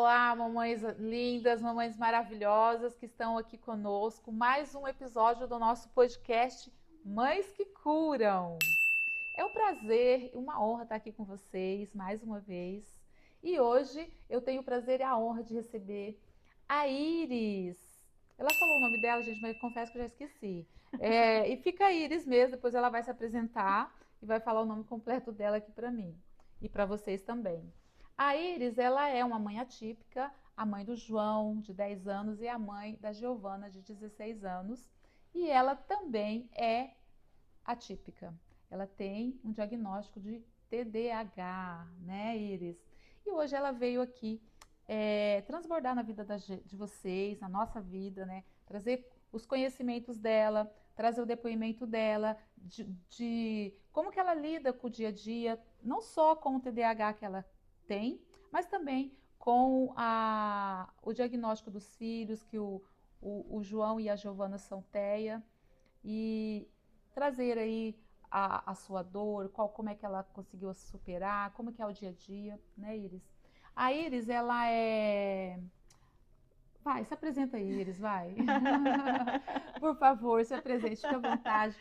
Olá, mamães lindas, mamães maravilhosas que estão aqui conosco. Mais um episódio do nosso podcast Mães que Curam. É um prazer e uma honra estar aqui com vocês mais uma vez. E hoje eu tenho o prazer e a honra de receber a Iris. Ela falou o nome dela, gente, mas eu confesso que eu já esqueci. E fica a Iris mesmo, depois ela vai se apresentar e vai falar o nome completo dela aqui para mim e para vocês também. A Iris, ela é uma mãe atípica, a mãe do João, de 10 anos, e a mãe da Giovana, de 16 anos. E ela também é atípica. Ela tem um diagnóstico de TDAH, né, Iris? E hoje ela veio aqui transbordar na vida de vocês, na nossa vida, né? Trazer os conhecimentos dela, trazer o depoimento dela, de como que ela lida com o dia a dia, não só com o TDAH que ela tem, mas também com o diagnóstico dos filhos, que o João e a Giovana são TEA, e trazer aí a sua dor, como é que ela conseguiu superar, como que é o dia a dia, né, Iris? A Iris, ela é... Vai, se apresenta aí, Iris, vai. Por favor, se apresente, fique à vontade.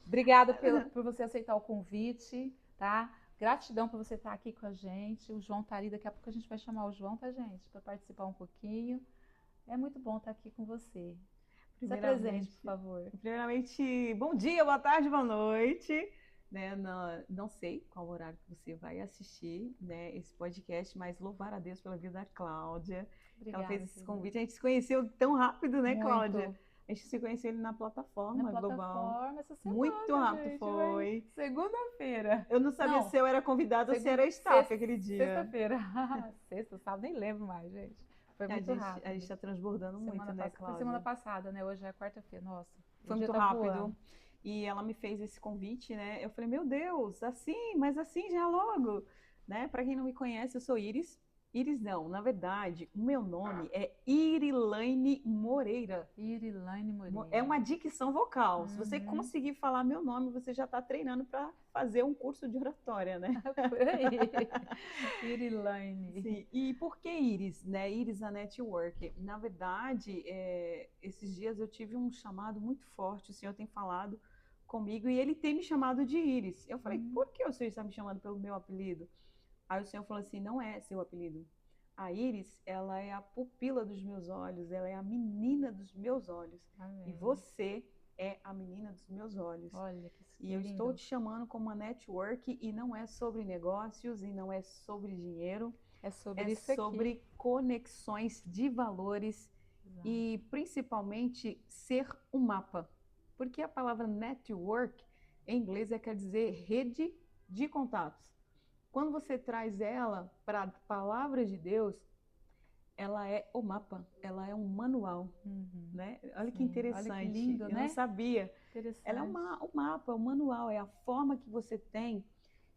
Obrigada por você aceitar o convite, tá? Gratidão por você estar aqui com a gente. O João tá ali, daqui a pouco a gente vai chamar o João, tá, gente? Para participar um pouquinho. É muito bom estar aqui com você. Se apresente, por favor. Primeiramente, bom dia, boa tarde, boa noite. Né, não sei qual horário que você vai assistir, né, esse podcast, mas louvar a Deus pela vida da Cláudia. Obrigada, ela fez esse querida. convite. A gente se conheceu tão rápido, né, Muito. Cláudia? A gente se conheceu na plataforma global. Plataforma essa semana, muito rápido, gente, foi. Segunda-feira. Eu não sabia se eu era convidada ou se era staff aquele dia. Sexta-feira. Sexta, sábado, nem lembro mais, gente. Foi muito rápido. A gente está transbordando muito, né, Cláudia? Foi semana passada, né? Hoje é quarta-feira. Nossa, foi muito rápido. E ela me fez esse convite, né? Eu falei, meu Deus, assim, mas assim já logo, né? Para quem não me conhece, eu sou Iris. Iris não, na verdade, o meu nome é Irilaine Moreira. Irilaine Moreira. É uma dicção vocal. Se você conseguir falar meu nome, você já está treinando para fazer um curso de oratória, né? Por aí. Irilaine. Sim. E por que Iris, né? Iris a Network. Na verdade, esses dias eu tive um chamado muito forte. O senhor tem falado comigo e ele tem me chamado de Iris. Eu falei, por que o senhor está me chamando pelo meu apelido? Aí o senhor falou assim, não é seu apelido. A Iris, ela é a pupila dos meus olhos, ela é a menina dos meus olhos. Amém. E você é a menina dos meus olhos. Olha que E eu estou te chamando como uma network e não é sobre negócios e não é sobre dinheiro. É sobre conexões de valores. Exato. E principalmente ser um mapa. Porque a palavra network em inglês quer dizer rede de contatos. Quando você traz ela para a palavra de Deus, ela é o mapa, ela é um manual, né? Olha que interessante, olha que lindo, eu né? não sabia. Ela é um mapa, um manual, é a forma que você tem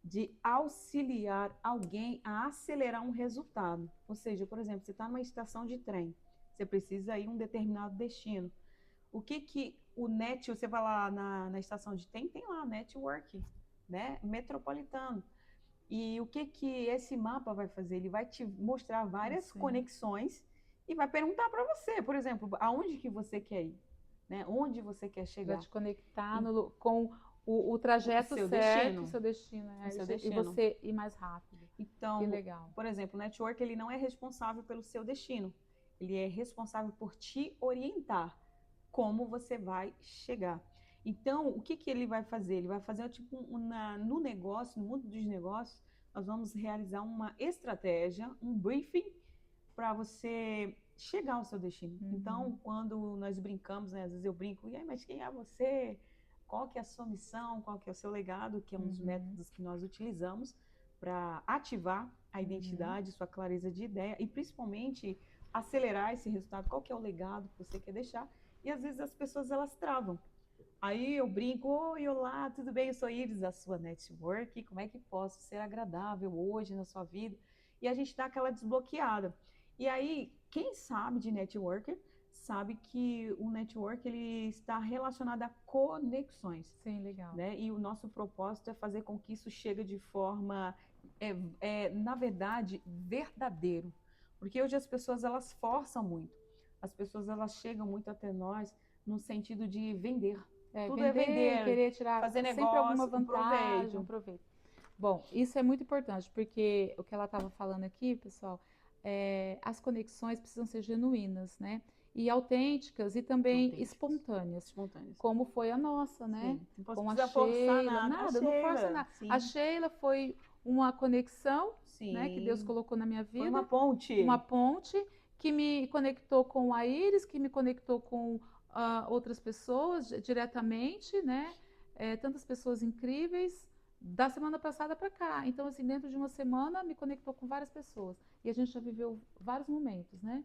de auxiliar alguém a acelerar um resultado. Ou seja, por exemplo, você está numa estação de trem, você precisa ir a um determinado destino. O que o você vai lá na estação de trem, tem lá network, né? Metropolitano. E o que esse mapa vai fazer? Ele vai te mostrar várias conexões e vai perguntar para você, por exemplo, aonde que você quer ir, né? Onde você quer chegar. Vai te conectar com o trajeto certo, destino. O seu destino. E você ir mais rápido. Então, que legal. Por exemplo, o network ele não é responsável pelo seu destino. Ele é responsável por te orientar como você vai chegar. Então, o que ele vai fazer? Ele vai fazer tipo no negócio, no mundo dos negócios, nós vamos realizar uma estratégia, um briefing para você chegar ao seu destino. Então, quando nós brincamos, né, às vezes eu brinco, e aí, mas quem é você? Qual que é a sua missão? Qual que é o seu legado? Que é um dos métodos que nós utilizamos para ativar a identidade, sua clareza de ideia e principalmente acelerar esse resultado. Qual que é o legado que você quer deixar? E às vezes as pessoas elas travam. Aí eu brinco, oi, olá, tudo bem? Eu sou Iris, a sua network, como é que posso ser agradável hoje na sua vida? E a gente dá aquela desbloqueada. E aí, quem sabe de networker, sabe que o network ele está relacionado a conexões. Sim, legal. Né? E o nosso propósito é fazer com que isso chegue de forma, na verdade, verdadeiro. Porque hoje as pessoas, elas forçam muito. As pessoas, elas chegam muito até nós no sentido de vender. Tudo é vender, querer tirar fazer sempre alguma negócio, um vantagem, um proveito. proveito. Bom, isso é muito importante, porque o que ela estava falando aqui, pessoal, as conexões precisam ser genuínas, né? E autênticas e também Autênticas, espontâneas, espontâneas. como foi a nossa, né? Sim, não Com a precisa forçar Sheila, nada. A nada, não força Sheila, nada. A sim, Sheila foi uma conexão, né, que Deus sim. colocou na minha Foi uma vida, uma ponte. ponte que me conectou com a Iris, que me conectou com outras pessoas diretamente, né? Tantas pessoas incríveis da semana passada para cá. Então, assim, dentro de uma semana me conectou com várias pessoas e a gente já viveu vários momentos, né?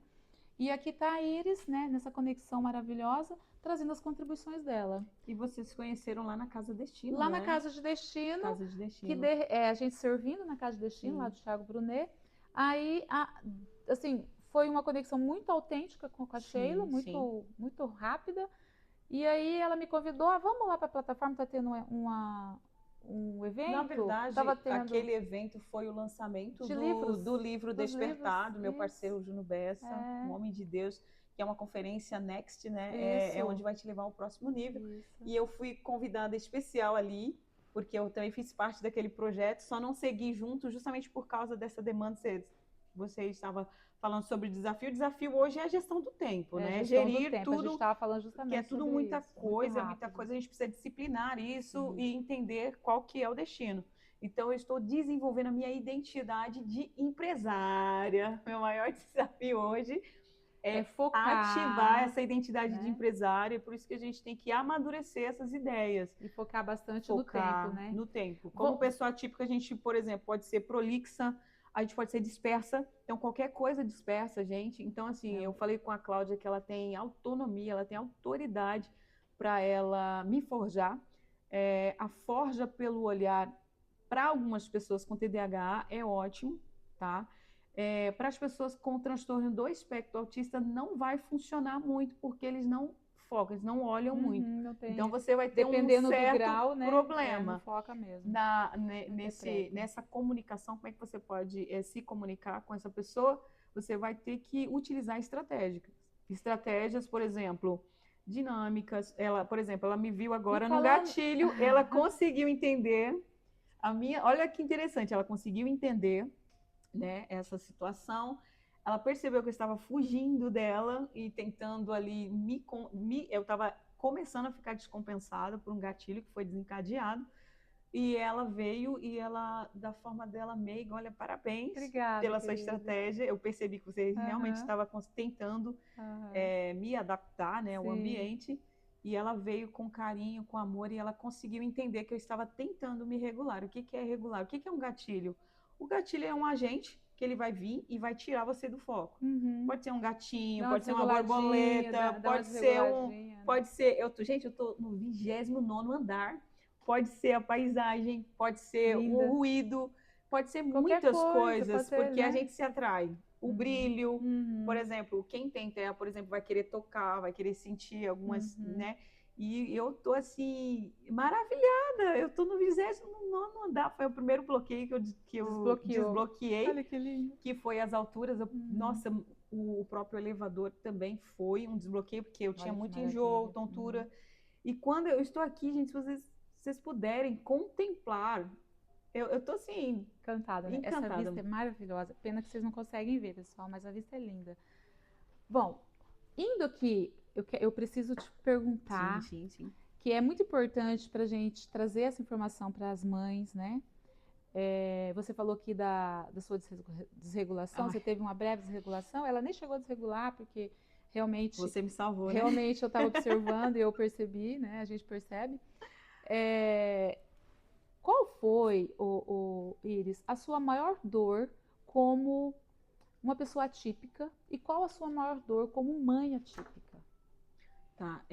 E aqui está a Iris, né? Nessa conexão maravilhosa, trazendo as contribuições dela. E vocês se conheceram lá na Casa Destino, Lá na né? Casa de Destino, Casa de Destino. a gente servindo na Casa de Destino, Sim. lá do Thiago Brunet. Aí, assim, foi uma conexão muito autêntica com a Sheila, muito, muito rápida. E aí ela me convidou, vamos lá para a plataforma, tá tendo um evento. Na verdade, aquele evento foi o lançamento de livros, do livro Despertar, do meu isso. parceiro Juno Bessa, um homem de Deus, que é uma conferência Next, né? É onde vai te levar ao próximo nível. Isso. E eu fui convidada especial ali, porque eu também fiz parte daquele projeto, só não segui junto justamente por causa dessa demanda. Você estava falando sobre o desafio hoje é a gestão do tempo, né? Gerir tudo. A gente estava falando justamente que é tudo sobre muita isso, coisa, a gente precisa disciplinar isso e entender qual que é o destino. Então, eu estou desenvolvendo a minha identidade de empresária. Meu maior desafio hoje é focar, ativar essa identidade de empresária, por isso que a gente tem que amadurecer essas ideias. E focar bastante no tempo, né? No tempo. Como pessoa típica, a gente, por exemplo, pode ser prolixa, a gente pode ser dispersa, então qualquer coisa dispersa, gente. Então, assim, eu falei com a Cláudia que ela tem autonomia, ela tem autoridade para ela me forjar. A forja pelo olhar, para algumas pessoas com TDAH, é ótimo, tá? Para as pessoas com transtorno do espectro autista, não vai funcionar muito, porque eles não focam, eles não olham muito. Então, você vai ter dependendo um certo do grau, né? problema. Não foca mesmo. Nessa comunicação, como é que você pode se comunicar com essa pessoa? Você vai ter que utilizar estratégias, por exemplo, dinâmicas. Por exemplo, ela me viu agora no gatilho, ela conseguiu entender olha que interessante, ela conseguiu entender, né, essa situação. Ela percebeu que eu estava fugindo dela e tentando ali eu estava começando a ficar descompensada por um gatilho que foi desencadeado. E ela veio e ela, da forma dela meiga, olha, parabéns pela sua estratégia. Eu percebi que você realmente estava tentando me adaptar, né, ao ambiente. E ela veio com carinho, com amor, e ela conseguiu entender que eu estava tentando me regular. O que é regular? O que é um gatilho? O gatilho é um agente que ele vai vir e vai tirar você do foco. Pode ser um gatinho, pode ser uma borboleta, pode ser gente, eu tô no 29º andar. Pode ser a paisagem, pode ser o ruído, pode ser muitas coisas, porque a gente se atrai. O brilho, por exemplo, quem tem TEA, por exemplo, vai querer tocar, vai querer sentir algumas, né? E eu tô assim, maravilhada. Eu tô no 29º andar. Foi o primeiro bloqueio que eu desbloqueei. Olha que lindo. Que foi as alturas. Nossa, o próprio elevador também foi um desbloqueio, porque eu tinha muito enjoo, tontura. E quando eu estou aqui, gente, se vocês puderem contemplar, eu tô assim, encantada, né? Encantada. Essa vista é maravilhosa. Pena que vocês não conseguem ver, pessoal, mas a vista é linda. Bom, indo aqui, eu preciso te perguntar, que é muito importante para a gente trazer essa informação para as mães, né? Você falou aqui da sua desregulação, você teve uma breve desregulação, ela nem chegou a desregular, porque realmente... Você me salvou, né? Realmente eu estava observando e eu percebi, né? A gente percebe. Qual foi, Iris, a sua maior dor como uma pessoa atípica e qual a sua maior dor como mãe atípica? Tá,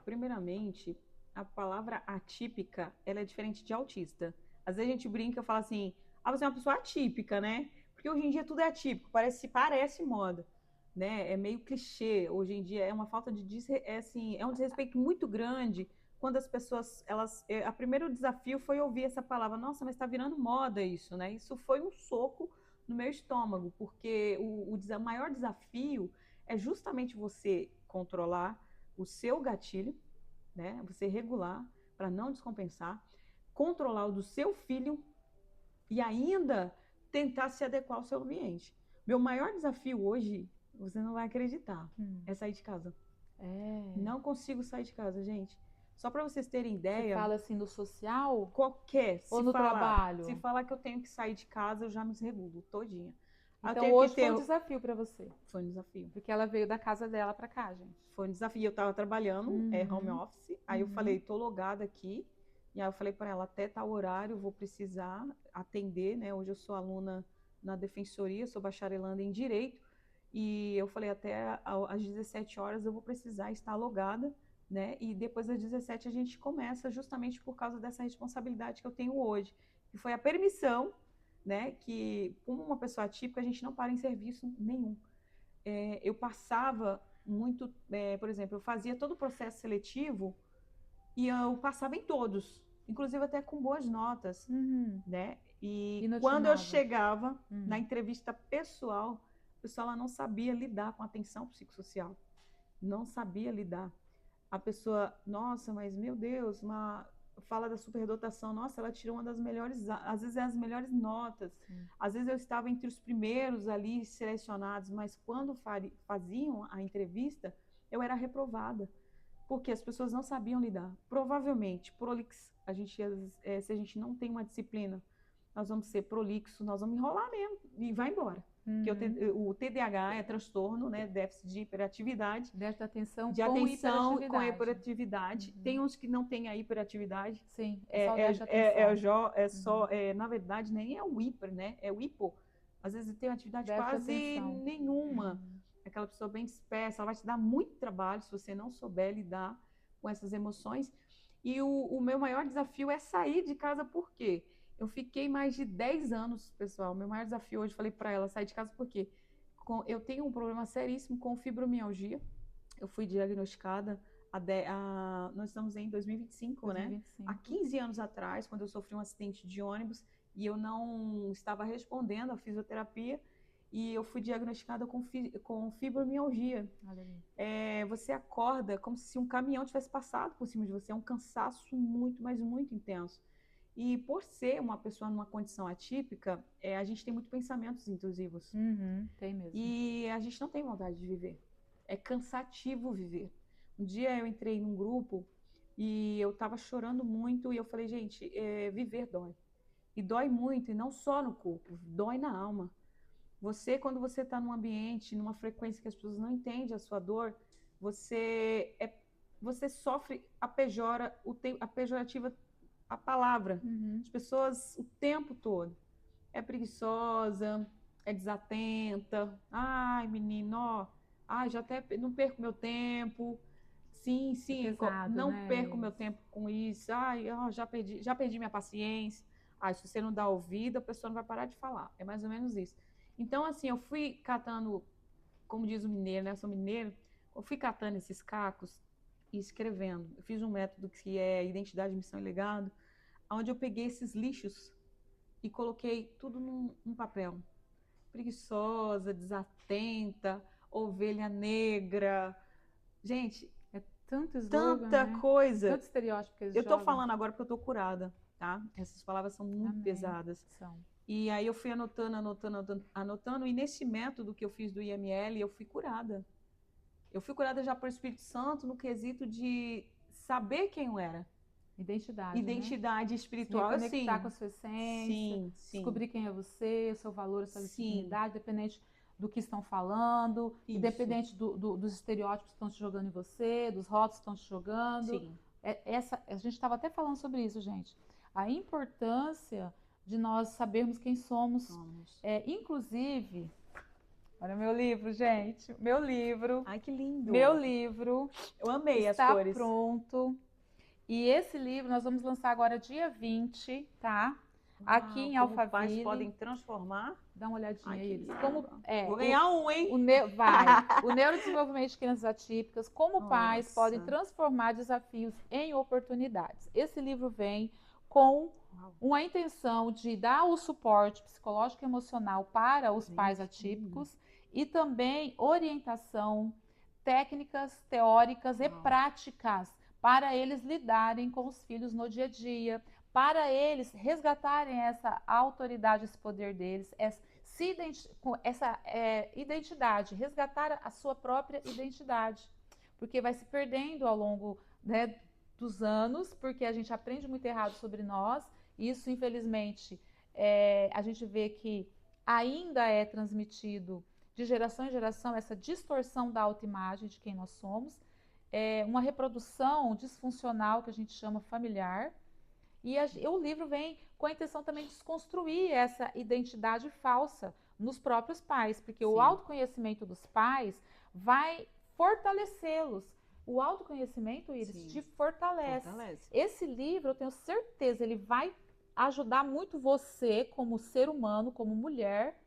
primeiramente, a palavra atípica, ela é diferente de autista. Às vezes a gente brinca e fala assim, você é uma pessoa atípica, né? Porque hoje em dia tudo é atípico, parece moda, né? É meio clichê, hoje em dia é uma falta de, é um desrespeito muito grande quando as pessoas, o primeiro desafio foi ouvir essa palavra, nossa, mas está virando moda isso, né? Isso foi um soco no meu estômago, porque o maior desafio é justamente você controlar o seu gatilho, né? Você regular para não descompensar, controlar o do seu filho e ainda tentar se adequar ao seu ambiente. Meu maior desafio hoje, você não vai acreditar, é sair de casa. Não consigo sair de casa, gente. Só para vocês terem ideia. Você fala assim no social? Qualquer. Ou no trabalho? Se falar que eu tenho que sair de casa, eu já me desregulo todinha. Então hoje foi um desafio para você. Foi um desafio. Porque ela veio da casa dela para cá, gente. Foi um desafio. Eu tava trabalhando, home office. Aí eu falei, tô logada aqui. E aí eu falei para ela, até tal horário eu vou precisar atender, né? Hoje eu sou aluna na defensoria, sou bacharelanda em Direito. E eu falei, até às 17 horas eu vou precisar estar logada, né? E depois das 17 a gente começa, justamente por causa dessa responsabilidade que eu tenho hoje. Que foi a permissão, né? Que, como uma pessoa atípica, a gente não para em serviço nenhum. Eu passava muito, por exemplo, eu fazia todo o processo seletivo e eu passava em todos, inclusive até com boas notas, né? E quando eu chegava na entrevista pessoal, a pessoa ela não sabia lidar com a atenção psicossocial, não sabia lidar. A pessoa, nossa, mas meu Deus, fala da superdotação, nossa, ela tirou uma das melhores, às vezes é as melhores notas, às vezes eu estava entre os primeiros ali selecionados, mas quando faziam a entrevista, eu era reprovada, porque as pessoas não sabiam lidar. Provavelmente, prolix, se a gente não tem uma disciplina, nós vamos ser prolixos, nós vamos enrolar mesmo e vai embora. Porque o TDAH é transtorno, né, déficit de hiperatividade. Déficit de atenção com hiperatividade. Tem uns que não têm a hiperatividade. Sim, na verdade, nem é o hiper, né? É o hipo. Às vezes tem uma atividade déficit quase nenhuma. Aquela pessoa bem dispersa, ela vai te dar muito trabalho se você não souber lidar com essas emoções. E o meu maior desafio é sair de casa, por quê? Eu fiquei mais de 10 anos, pessoal. Meu maior desafio hoje, falei para ela sair de casa porque eu tenho um problema seríssimo com fibromialgia. Eu fui diagnosticada, nós estamos em 2025, né? Há 15 anos atrás, quando eu sofri um acidente de ônibus e eu não estava respondendo à fisioterapia e eu fui diagnosticada com fibromialgia. Você acorda como se um caminhão tivesse passado por cima de você. É um cansaço muito, mas muito intenso. E por ser uma pessoa numa condição atípica, a gente tem muitos pensamentos intrusivos. Tem mesmo. E a gente não tem vontade de viver. É cansativo viver. Um dia eu entrei num grupo e eu estava chorando muito e eu falei, gente, viver dói. E dói muito, e não só no corpo, dói na alma. Quando você está num ambiente, numa frequência que as pessoas não entendem a sua dor, você sofre a pejorativa, a palavra. As pessoas o tempo todo. É preguiçosa, é desatenta. Ai, menino, ó. Ai, já até não perco meu tempo. Sim, pesado, não né? perco meu tempo com isso. Ai, ó, já perdi minha paciência. Ai, se você não dá ouvido, a pessoa não vai parar de falar. É mais ou menos isso. Então, assim, eu fui catando, como diz o mineiro, né? Eu sou mineiro. Eu fui catando esses cacos e escrevendo. Eu fiz um método que é identidade, missão e legado, onde eu peguei esses lixos e coloquei tudo num papel. Preguiçosa, desatenta, ovelha negra. Gente, tanta coisa. Tanto estereótipo que eles eu tô falando agora porque eu tô curada, tá? Essas palavras são muito pesadas. E aí eu fui anotando, e nesse método que eu fiz do IML, eu fui curada. Eu fui curada já por Espírito Santo no quesito de saber quem eu era. Identidade espiritual, se conectar com a sua essência, descobrir quem é você, o seu valor, a sua dignidade, independente do que estão falando, independente dos estereótipos que estão te jogando em você, dos rótulos que estão te jogando. A gente estava até falando sobre isso, gente. A importância de nós sabermos quem somos. Inclusive, olha meu livro, gente. Meu livro. Ai, que lindo. Meu livro. Eu amei as cores. Está pronto. E esse livro nós vamos lançar agora dia 20, tá? Aqui em Alphaville. Pais podem transformar. Dá uma olhadinha aí. Vou ganhar hein? O neurodesenvolvimento de crianças atípicas, como pais podem transformar desafios em oportunidades. Esse livro vem com uma intenção de dar o suporte psicológico e emocional para os pais atípicos e também orientação, técnicas teóricas e práticas para eles lidarem com os filhos no dia a dia, para eles resgatarem essa autoridade, esse poder deles, essa identidade, resgatar a sua própria identidade, porque vai se perdendo ao longo, né, dos anos, porque a gente aprende muito errado sobre nós. Isso, infelizmente, a gente vê que ainda é transmitido de geração em geração essa distorção da autoimagem de quem nós somos, uma reprodução disfuncional que a gente chama familiar. E o livro vem com a intenção também de desconstruir essa identidade falsa nos próprios pais, porque o autoconhecimento dos pais vai fortalecê-los. O autoconhecimento, Iris, te fortalece. Esse livro, eu tenho certeza, ele vai ajudar muito você como ser humano, como mulher,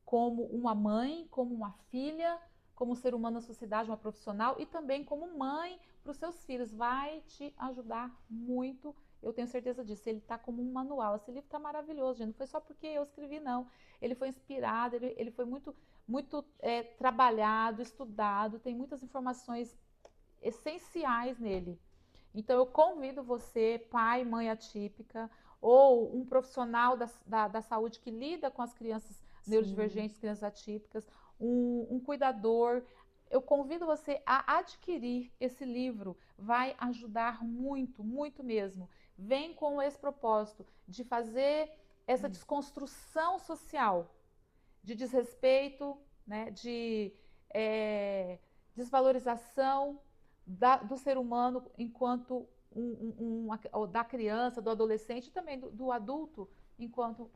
como uma mãe, como uma filha, como ser humano na sociedade, uma profissional e também como mãe para os seus filhos. Vai te ajudar muito. Eu tenho certeza disso. Ele está como um manual. Esse livro está maravilhoso, gente. Não foi só porque eu escrevi, não. Ele foi inspirado, ele foi muito trabalhado, estudado. Tem muitas informações essenciais nele. Então, eu convido você, pai, mãe atípica, ou um profissional da saúde que lida com as crianças neurodivergentes, crianças atípicas, um cuidador. Eu convido você a adquirir esse livro. Vai ajudar muito, muito mesmo. Vem com esse propósito de fazer essa desconstrução social, de desrespeito, né, de desvalorização do ser humano enquanto da criança, do adolescente e também do adulto, enquanto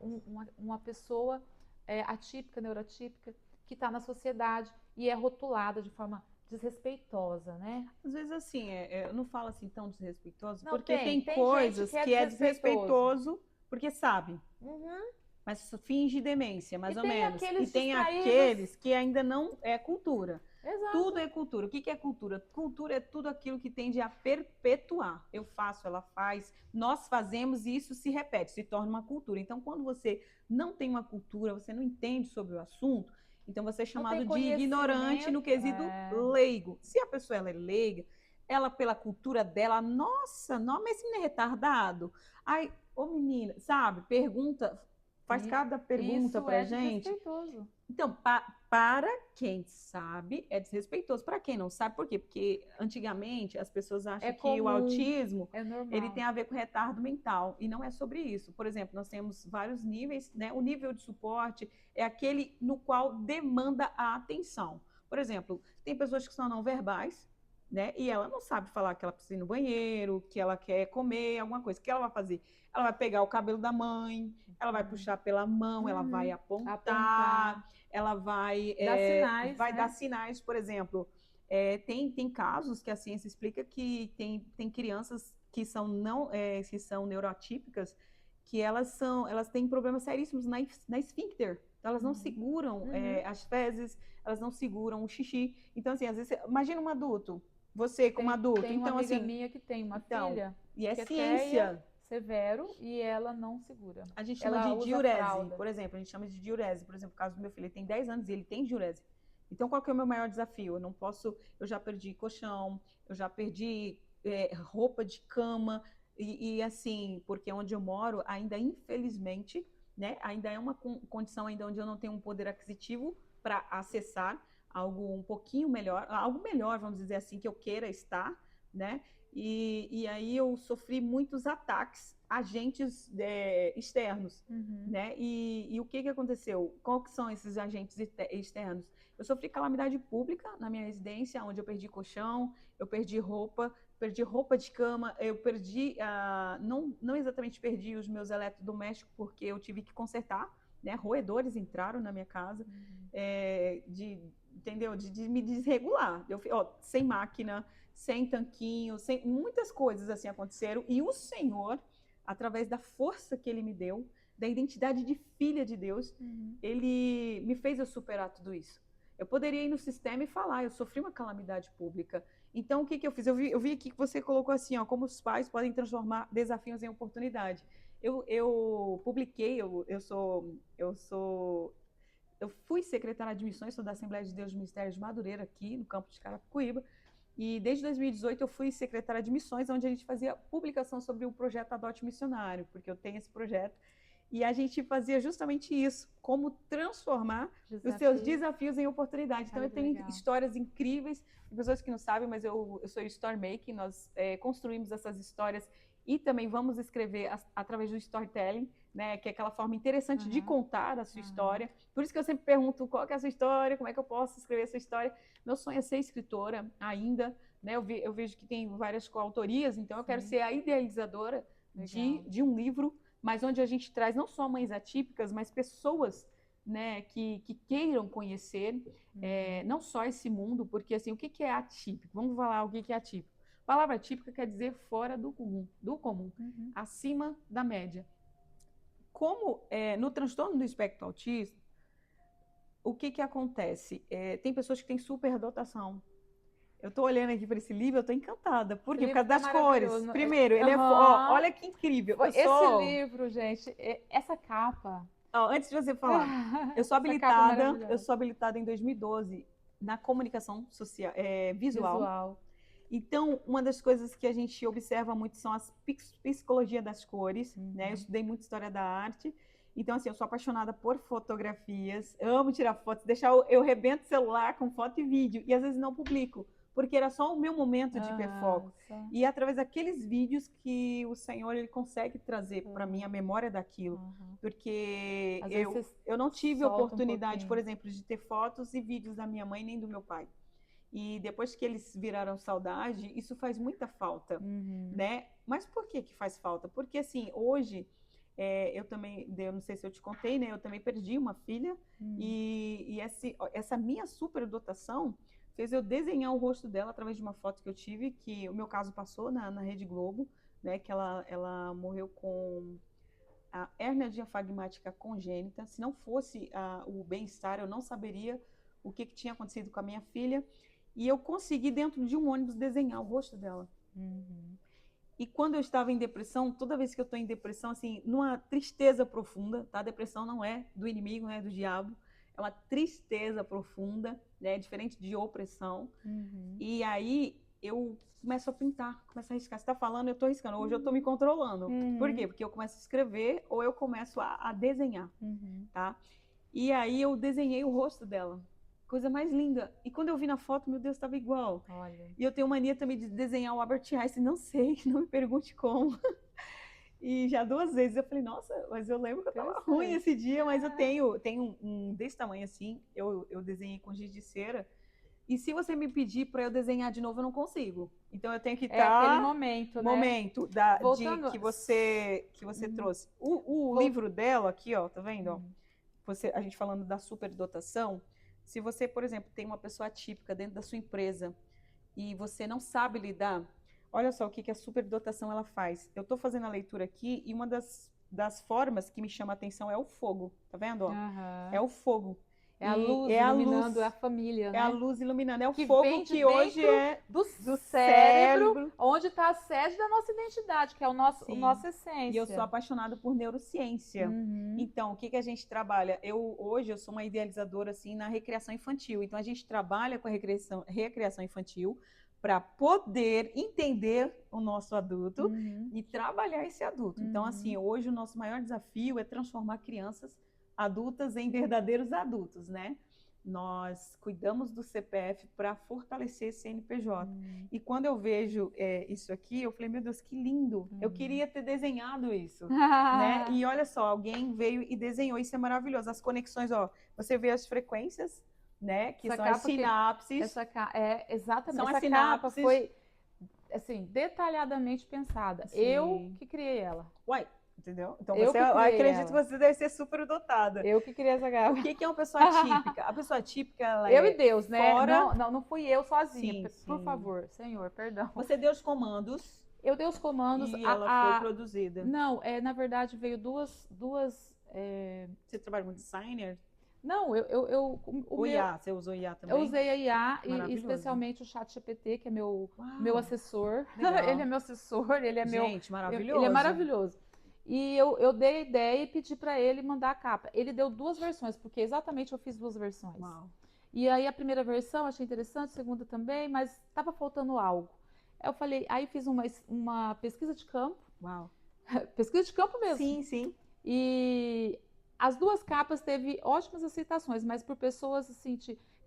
uma pessoa atípica, neuroatípica, que está na sociedade e é rotulada de forma desrespeitosa, né? Às vezes, assim, eu não falo assim tão desrespeitoso, Não, porque tem gente coisas que é desrespeitoso porque sabe. Uhum. Mas finge demência, mais E ou tem menos. aqueles E tem distraídos. aqueles que ainda não é cultura. Exato. Tudo é cultura. O que é cultura? Cultura é tudo aquilo que tende a perpetuar. Eu faço, ela faz, nós fazemos e isso se repete, se torna uma cultura. Então, quando você não tem uma cultura, você não entende sobre o assunto, então você é chamado de ignorante no quesito leigo. Se a pessoa ela é leiga, ela pela cultura dela, nossa, não, mas esse menino é retardado. Ai, ô menina, sabe? Pergunta, faz cada pergunta pra gente. Desrespeitoso. Então, para quem sabe, é desrespeitoso. Para quem não sabe, por quê? Porque antigamente as pessoas acham que o autismo ele tem a ver com retardo mental. E não é sobre isso. Por exemplo, nós temos vários níveis, né? O nível de suporte é aquele no qual demanda a atenção. Por exemplo, tem pessoas que são não verbais, né? E ela não sabe falar que ela precisa ir no banheiro, que ela quer comer alguma coisa. O que ela vai fazer? Ela vai pegar o cabelo da mãe, ela vai puxar pela mão, ela vai apontar, ela vai dar sinais, dar sinais, por exemplo. Tem casos que a ciência explica que tem crianças que são que são neuroatípicas, que elas têm problemas seríssimos na esfíncter. Então, elas não seguram as fezes, elas não seguram o xixi. Então, assim, às vezes, imagina um adulto, você como adulto. Tem então, uma amiga assim, minha que tem uma filha e é que ciência. Severo e ela não segura. A gente chama de diurese, por exemplo. A gente chama de diurese. Por exemplo, o caso do meu filho, ele tem 10 anos e ele tem diurese. Então, qual que é o meu maior desafio? Eu já perdi colchão, eu já perdi roupa de cama, e assim, porque onde eu moro, ainda infelizmente, né, ainda é uma condição ainda onde eu não tenho um poder aquisitivo para acessar algo um pouquinho melhor, algo melhor, vamos dizer assim, que eu queira estar, né? E aí eu sofri muitos ataques, agentes externos, né? E o que aconteceu? Qual que são esses agentes externos? Eu sofri calamidade pública na minha residência, onde eu perdi colchão, eu perdi roupa de cama, eu perdi, não exatamente perdi os meus eletrodomésticos, porque eu tive que consertar, né? Roedores entraram na minha casa, entendeu? De me desregular. Sem máquina, sem tanquinho, sem muitas coisas assim aconteceram. E o Senhor, através da força que Ele me deu, da identidade de filha de Deus, Ele me fez eu superar tudo isso. Eu poderia ir no sistema e falar, eu sofri uma calamidade pública. Então, o que que eu fiz? Eu vi aqui que você colocou assim, ó, como os pais podem transformar desafios em oportunidade. Eu publiquei, eu fui secretária de missões, sou da Assembleia de Deus do Ministério de Madureira, aqui no campus de Carapicuíba, e desde 2018 eu fui secretária de missões, onde a gente fazia publicação sobre o projeto Adote Missionário, porque eu tenho esse projeto, e a gente fazia justamente isso, como transformar os seus desafios em oportunidade. Então, eu tenho histórias incríveis, de pessoas que não sabem, mas eu sou story making, nós construímos essas histórias e também vamos escrever através do storytelling, né, que é aquela forma interessante de contar a sua história. Por isso que eu sempre pergunto qual que é a sua história, como é que eu posso escrever essa história. Meu sonho é ser escritora ainda, né? Eu vejo que tem várias coautorias, então eu quero ser a idealizadora de um livro, mas onde a gente traz não só mães atípicas, mas pessoas, né, que queiram conhecer não só esse mundo, porque assim, o que é atípico? Vamos falar o que é atípico. A palavra atípica quer dizer fora do comum, acima da média. Como no transtorno do espectro autista, o que acontece? Tem pessoas que têm superdotação. Eu estou olhando aqui para esse livro, eu estou encantada. Por quê? Por causa das cores. Primeiro, ele olha que incrível. Esse livro, gente, essa capa. Antes de você falar, eu sou habilitada em 2012 na comunicação social, visual. Então, uma das coisas que a gente observa muito são as psicologia das cores, né? Eu estudei muito história da arte. Então, assim, eu sou apaixonada por fotografias, amo tirar fotos, eu rebento o celular com foto e vídeo, e às vezes não publico, porque era só o meu momento de hiperfoco. E é através daqueles vídeos que o Senhor ele consegue trazer para mim a memória daquilo. Porque eu não tive oportunidade, por exemplo, de ter fotos e vídeos da minha mãe nem do meu pai. E depois que eles viraram saudade, isso faz muita falta, né? Mas por que faz falta? Porque, assim, hoje, eu não sei se eu te contei, né? Eu também perdi uma filha e essa minha superdotação fez eu desenhar o rosto dela através de uma foto que eu tive, que o meu caso passou na Rede Globo, né? Que ela morreu com a hérnia diafragmática congênita. Se não fosse o bem-estar, eu não saberia o que tinha acontecido com a minha filha. E eu consegui, dentro de um ônibus, desenhar o rosto dela. E quando eu estava em depressão, toda vez que eu estou em depressão, assim, numa tristeza profunda, tá? A depressão não é do inimigo, não é do diabo. É uma tristeza profunda, né? Diferente de opressão. E aí, eu começo a pintar, começo a riscar. Você está falando, eu estou riscando. Hoje eu estou me controlando. Por quê? Porque eu começo a escrever ou eu começo a desenhar, tá? E aí, eu desenhei o rosto dela. Coisa mais linda. E quando eu vi na foto, meu Deus, estava igual. Olha. E eu tenho mania também de desenhar o Albert Einstein. Não sei, não me pergunte como. E já 2 vezes eu falei, nossa, mas eu lembro que eu estava ruim esse dia, mas eu tenho um desse tamanho assim, eu desenhei com giz de cera. E se você me pedir para eu desenhar de novo, eu não consigo. Então eu tenho que estar aquele momento, né? Voltando... que você trouxe. O livro dela aqui, ó, tá vendo? A gente falando da superdotação. Se você, por exemplo, tem uma pessoa atípica dentro da sua empresa e você não sabe lidar, olha só o que a superdotação ela faz. Eu estou fazendo a leitura aqui e uma das formas que me chama a atenção é o fogo. Tá vendo? É o fogo. É a luz iluminando a família, né? É a luz iluminando. É o fogo que hoje é do cérebro, onde está a sede da nossa identidade, que é a nossa essência. E eu sou apaixonada por neurociência. Então, o que a gente trabalha? Hoje eu sou uma idealizadora assim, na recreação infantil. Então, a gente trabalha com a recreação infantil para poder entender o nosso adulto e trabalhar esse adulto. Então, assim, hoje o nosso maior desafio é transformar crianças adultas em verdadeiros adultos, né? Nós cuidamos do CPF para fortalecer esse CNPJ. E quando eu vejo isso aqui, eu falei, meu Deus, que lindo! Eu queria ter desenhado isso, né? E olha só, alguém veio e desenhou, isso é maravilhoso. As conexões, ó, você vê as frequências, né? Que são as sinapses. Exatamente. São essa as sinapses. capa foi, assim, detalhadamente pensada. Sim. Eu que criei ela. Uai! Entendeu? Então, eu acredito que você deve ser super dotada. Eu que criei essa capa. O que é uma pessoa atípica? A pessoa atípica, ela eu e Deus, né? Fora... Não fui eu sozinha. Sim, por favor, Senhor, perdão. Você deu os comandos. Eu dei os comandos. E ela foi produzida. Não, na verdade veio duas... Você trabalha com designer? Não, O IA, você usou IA eu também? usei a IA e Maravilhoso. especialmente o ChatGPT, que é meu Uau, assessor. legal. Ele é meu assessor, Gente, maravilhoso. ele é maravilhoso. E eu dei a ideia e pedi para ele mandar a capa. Ele deu 2 versões, porque exatamente eu fiz 2 versões. Uau. E aí a primeira versão achei interessante, a segunda também, mas estava faltando algo. Eu falei, aí fiz uma pesquisa de campo, Uau. pesquisa de campo mesmo. Sim, sim. E as 2 capas teve ótimas aceitações, mas por pessoas assim,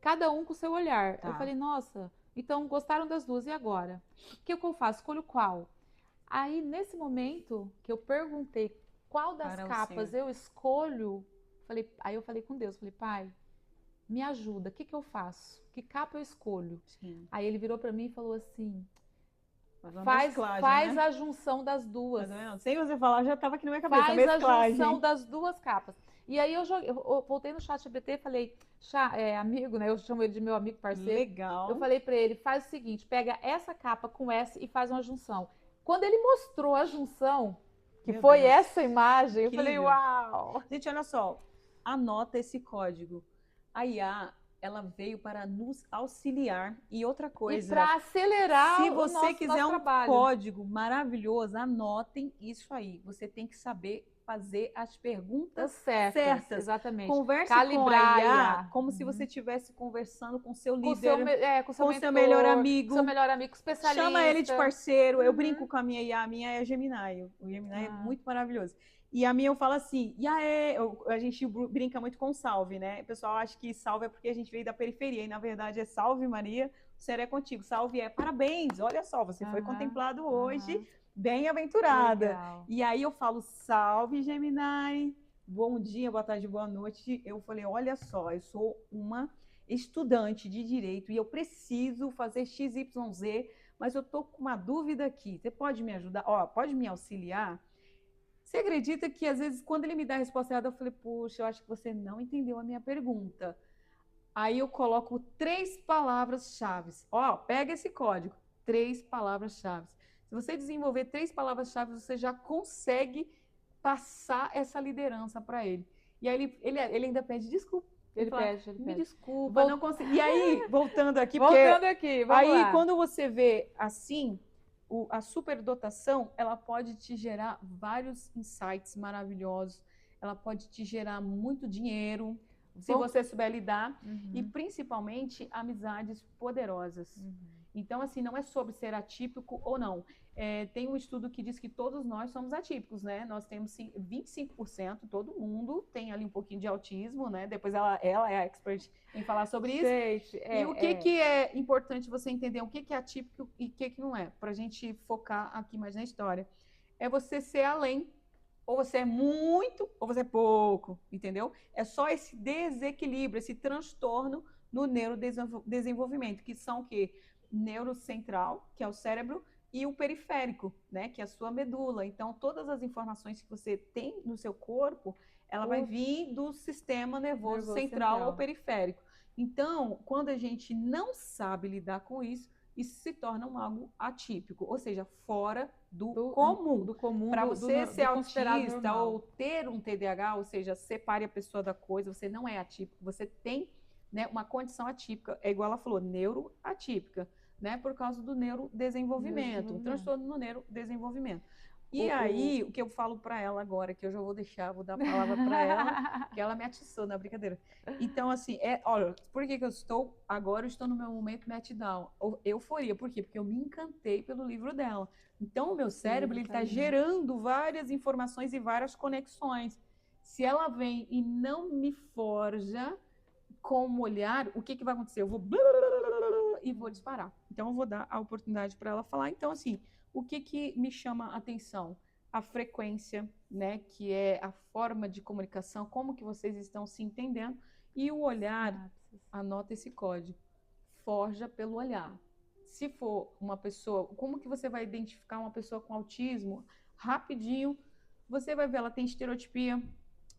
cada um com o seu olhar. Tá. Eu falei, nossa, então gostaram das 2, e agora? O que eu faço? Escolho qual? Aí, nesse momento que eu perguntei qual das Para o capas Senhor. eu escolho, aí eu falei com Deus, falei, pai, me ajuda, o que eu faço? Que capa eu escolho? Sim. Aí ele virou para mim e falou assim, Uma faz mesclagem, né? a junção das 2. Tá vendo? Sem você falar, já estava aqui na minha cabeça, a Faz a mesclagem. junção das 2 capas. E aí eu voltei no ChatGPT e falei, amigo, né? Eu chamo ele de meu amigo parceiro. Legal. Eu falei para ele, faz o seguinte, pega essa capa com essa e faz uma junção. Quando ele mostrou a junção, que Meu foi Deus. essa imagem, eu falei, Incrível. uau! Gente, olha só, anota esse código. A IA, ela veio para nos auxiliar. E outra E coisa, para acelerar se o você quiser nosso um trabalho. código maravilhoso, anotem isso aí. Você tem que saber fazer as perguntas certas. Exatamente. Converse Calibrar com a a IA como se você estivesse conversando com seu com líder, com seu com mentor, seu melhor amigo. seu melhor amigo especialista. Chama ele de parceiro. Eu brinco com a minha IA, a minha é Gemini. O Gemini é muito maravilhoso. E a minha eu falo assim, e aí, a gente brinca muito com salve, né? O pessoal acha que salve é porque a gente veio da periferia, e na verdade é salve Maria, o Senhor é contigo. Salve é parabéns, olha só, você foi contemplado hoje, bem-aventurada. Legal. E aí eu falo, salve Gemini, bom dia, boa tarde, boa noite. Eu falei, olha só, eu sou uma estudante de direito e eu preciso fazer XYZ, mas eu tô com uma dúvida aqui, você pode me ajudar? Ó, pode me auxiliar? Você acredita que, às vezes, quando ele me dá a resposta errada, eu falei, puxa, eu acho que você não entendeu a minha pergunta. Aí eu coloco 3 palavras-chave. Ó, pega esse código, 3 palavras-chave. Se você desenvolver 3 palavras-chave, você já consegue passar essa liderança para ele. E aí ele ainda pede desculpa. Ele fala, me desculpa, não consegui. E aí, voltando aqui, vamos aí, lá. Quando você vê assim, a superdotação, ela pode te gerar vários insights maravilhosos, ela pode te gerar muito dinheiro, se você souber lidar, e principalmente amizades poderosas. Então, assim, não é sobre ser atípico ou não. Tem um estudo que diz que todos nós somos atípicos, né? Nós temos 25%, todo mundo tem ali um pouquinho de autismo, né? Depois ela é a expert em falar sobre isso. Gente, e o que é importante você entender, o que é atípico e o que não é, para a gente focar aqui mais na história. É você ser além, ou você é muito, ou você é pouco, entendeu? É só esse desequilíbrio, esse transtorno no neurodesenvolvimento, que são o quê? Neurocentral, que é o cérebro, e o periférico, né, que é a sua medula. Então, todas as informações que você tem no seu corpo, ela vai vir do sistema nervoso central ao periférico. Então, quando a gente não sabe lidar com isso, isso se torna algo atípico, ou seja, fora do comum. Para você ser autista ou ter um TDAH, ou seja, separe a pessoa da coisa, você não é atípico, você tem, né, uma condição atípica, é igual ela falou, neuroatípica, né, por causa do neurodesenvolvimento, um transtorno no neurodesenvolvimento. E aí, o que eu falo para ela agora, que eu já vou dar a palavra para ela, que ela me atiçou na brincadeira. Então, assim, olha, por que eu estou no meu momento meltdown? Euforia, por quê? Porque eu me encantei pelo livro dela. Então, o meu cérebro, ele está gerando várias informações e várias conexões. Se ela vem e não me forja com um olhar, o que vai acontecer? Eu vou e vou disparar. Então, eu vou dar a oportunidade para ela falar. Então, assim, o que me chama a atenção? A frequência, né, que é a forma de comunicação, como que vocês estão se entendendo, e o olhar, anota esse código, forja pelo olhar. Se for uma pessoa, como que você vai identificar uma pessoa com autismo? Rapidinho, você vai ver, ela tem estereotipia,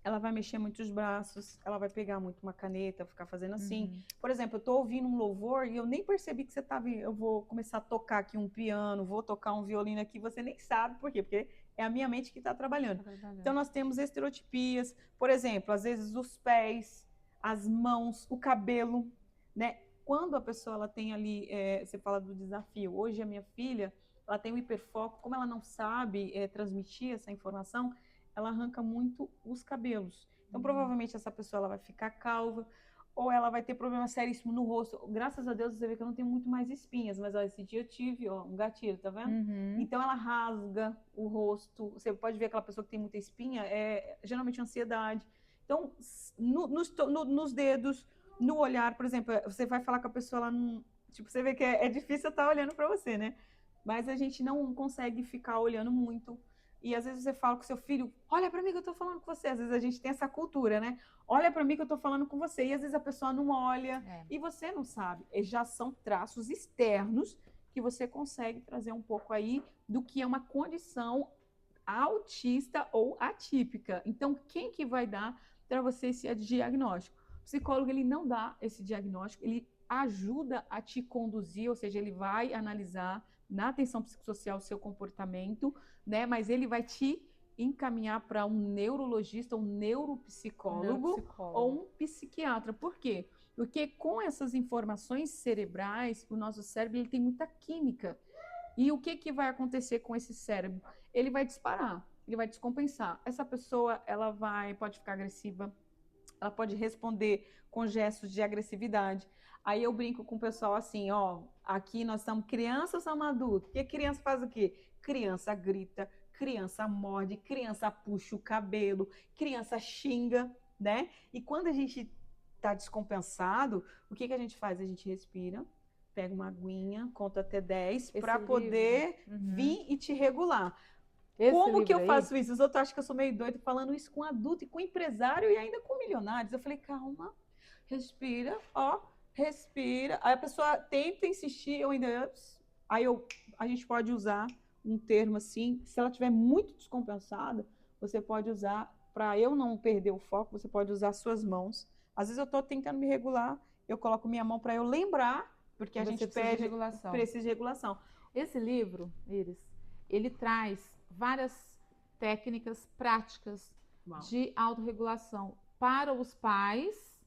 ela vai mexer muito os braços, ela vai pegar muito uma caneta, ficar fazendo assim. Por exemplo, eu tô ouvindo um louvor e eu nem percebi que você tava... Eu vou começar a tocar aqui um piano, vou tocar um violino aqui, você nem sabe por quê, porque é a minha mente que está trabalhando. Então, nós temos estereotipias, por exemplo, às vezes os pés, as mãos, o cabelo, né? Quando a pessoa ela tem ali, você fala do desafio. Hoje a minha filha, ela tem um hiperfoco, como ela não sabe transmitir essa informação, ela arranca muito os cabelos. Então, provavelmente essa pessoa ela vai ficar calva ou ela vai ter problema seríssimo no rosto. Graças a Deus você vê que eu não tenho muito mais espinhas, mas ó, esse dia eu tive, ó, um gatilho, tá vendo? Então ela rasga o rosto. Você pode ver aquela pessoa que tem muita espinha, geralmente ansiedade. Então, nos dedos, no olhar, por exemplo, você vai falar com a pessoa, ela não, tipo, você vê que é difícil estar olhando para você, né? Mas a gente não consegue ficar olhando muito. E às vezes você fala com seu filho, olha para mim que eu tô falando com você. Às vezes a gente tem essa cultura, né? Olha para mim que eu tô falando com você. E às vezes a pessoa não olha e você não sabe. E já são traços externos que você consegue trazer um pouco aí do que é uma condição autista ou atípica. Então, quem que vai dar para você esse diagnóstico? O psicólogo, ele não dá esse diagnóstico, ele ajuda a te conduzir, ou seja, ele vai analisar na atenção psicossocial o seu comportamento, né? Mas ele vai te encaminhar para um neurologista, um neuropsicólogo ou um psiquiatra. Por quê? Porque com essas informações cerebrais, o nosso cérebro ele tem muita química. E o que vai acontecer com esse cérebro? Ele vai disparar, ele vai descompensar. Essa pessoa, ela pode ficar agressiva, ela pode responder com gestos de agressividade. Aí eu brinco com o pessoal assim, ó, aqui nós somos crianças ou somos adultos? Porque criança faz o quê? Criança grita, criança morde, criança puxa o cabelo, criança xinga, né? E quando a gente tá descompensado, o que a gente faz? A gente respira, pega uma aguinha, conta até 10 para poder vir e te regular. Como que eu faço isso? Os outros acham que eu sou meio doido falando isso com adulto e com empresário e ainda com milionários. Eu falei, calma, respira, ó, respira. Aí a pessoa tenta insistir, eu ainda... Aí a gente pode usar um termo assim, se ela estiver muito descompensada, você pode usar, para eu não perder o foco, você pode usar suas mãos. Às vezes eu estou tentando me regular, eu coloco minha mão para eu lembrar, porque a gente precisa de regulação. Esse livro, Iris, ele traz várias técnicas práticas de autorregulação para os pais,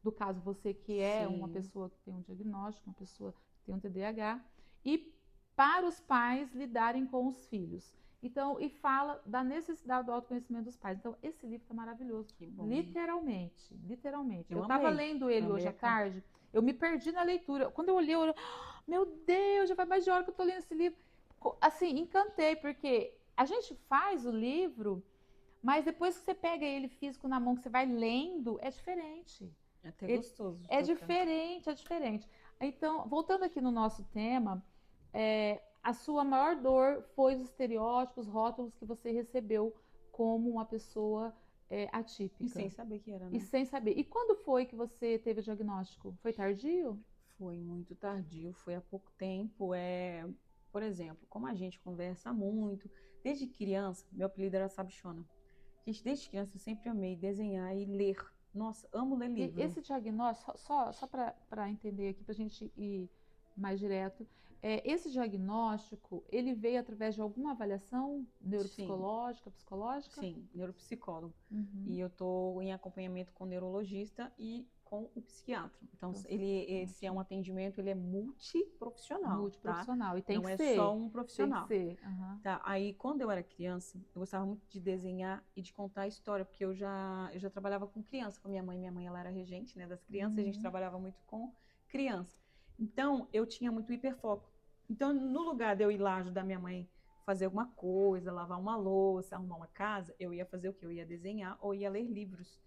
no caso você que é uma pessoa que tem um diagnóstico, uma pessoa que tem um TDAH, e para os pais lidarem com os filhos. Então, e fala da necessidade do autoconhecimento dos pais. Então, esse livro está maravilhoso. Literalmente, literalmente. Eu estava lendo ele hoje à tarde, eu me perdi na leitura. Quando eu olhei, meu Deus, já vai mais de hora que eu estou lendo esse livro. Assim, encantei, porque a gente faz o livro, mas depois que você pega ele físico na mão, que você vai lendo, é diferente. É até gostoso. É diferente, é diferente. Então, voltando aqui no nosso tema, a sua maior dor foi os estereótipos, rótulos que você recebeu como uma pessoa atípica. E sem saber que era, né? E sem saber. E quando foi que você teve o diagnóstico? Foi tardio? Foi muito tardio, foi há pouco tempo. Por exemplo, como a gente conversa muito, desde criança, meu apelido era Sabichona. Gente, desde criança eu sempre amei desenhar e ler. Nossa, amo ler livro. E esse diagnóstico, só para entender aqui, para a gente ir mais direto, esse diagnóstico, ele veio através de alguma avaliação neuropsicológica, psicológica? Sim, neuropsicólogo. E eu estou em acompanhamento com o neurologista e com o psiquiatra. Então, esse é um atendimento, ele é multiprofissional. Multiprofissional, tá? E tem Não que é ser. só um profissional. Tem que ser. Tá, aí, quando eu era criança, eu gostava muito de desenhar e de contar a história, porque eu já trabalhava com criança, com minha mãe. Minha mãe, ela era regente, né, das crianças, e a gente trabalhava muito com criança. Então, eu tinha muito hiperfoco. Então, no lugar de eu ir lá ajudar minha mãe a fazer alguma coisa, lavar uma louça, arrumar uma casa, eu ia fazer o quê? Eu ia desenhar ou ia ler livros.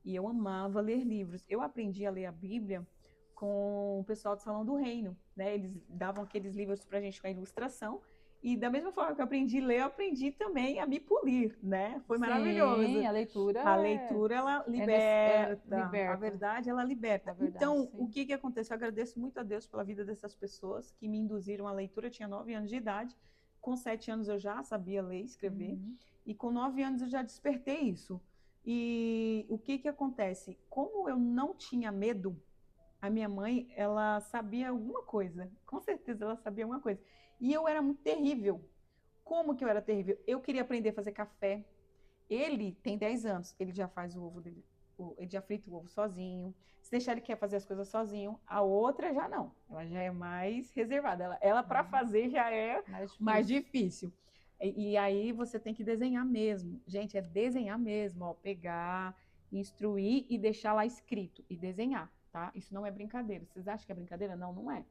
E eu amava ler livros. Eu aprendi a ler a Bíblia com o pessoal do Salão do Reino, né? Eles davam aqueles livros pra gente com a ilustração. E da mesma forma que eu aprendi a ler, eu aprendi também a me polir, né? Foi maravilhoso. Sim, a leitura ela liberta. liberta. A verdade, ela liberta. Então, o que acontece? Eu agradeço muito a Deus pela vida dessas pessoas que me induziram à leitura. Eu tinha 9 anos de idade. Com 7 anos eu já sabia ler e escrever. E com 9 anos eu já despertei isso. E o que acontece? Como eu não tinha medo, a minha mãe, ela sabia alguma coisa. Com certeza ela sabia alguma coisa. E eu era muito terrível. Como que eu era terrível? Eu queria aprender a fazer café. Ele tem 10 anos, ele já faz o ovo dele ele já frita o ovo sozinho. Se deixar, ele quer fazer as coisas sozinho. A outra já não. Ela já é mais reservada. Ela para fazer já é mais difícil. E aí você tem que desenhar mesmo. Gente, é desenhar mesmo, ó. Pegar, instruir e deixar lá escrito. E desenhar, tá? Isso não é brincadeira. Vocês acham que é brincadeira? Não, não é.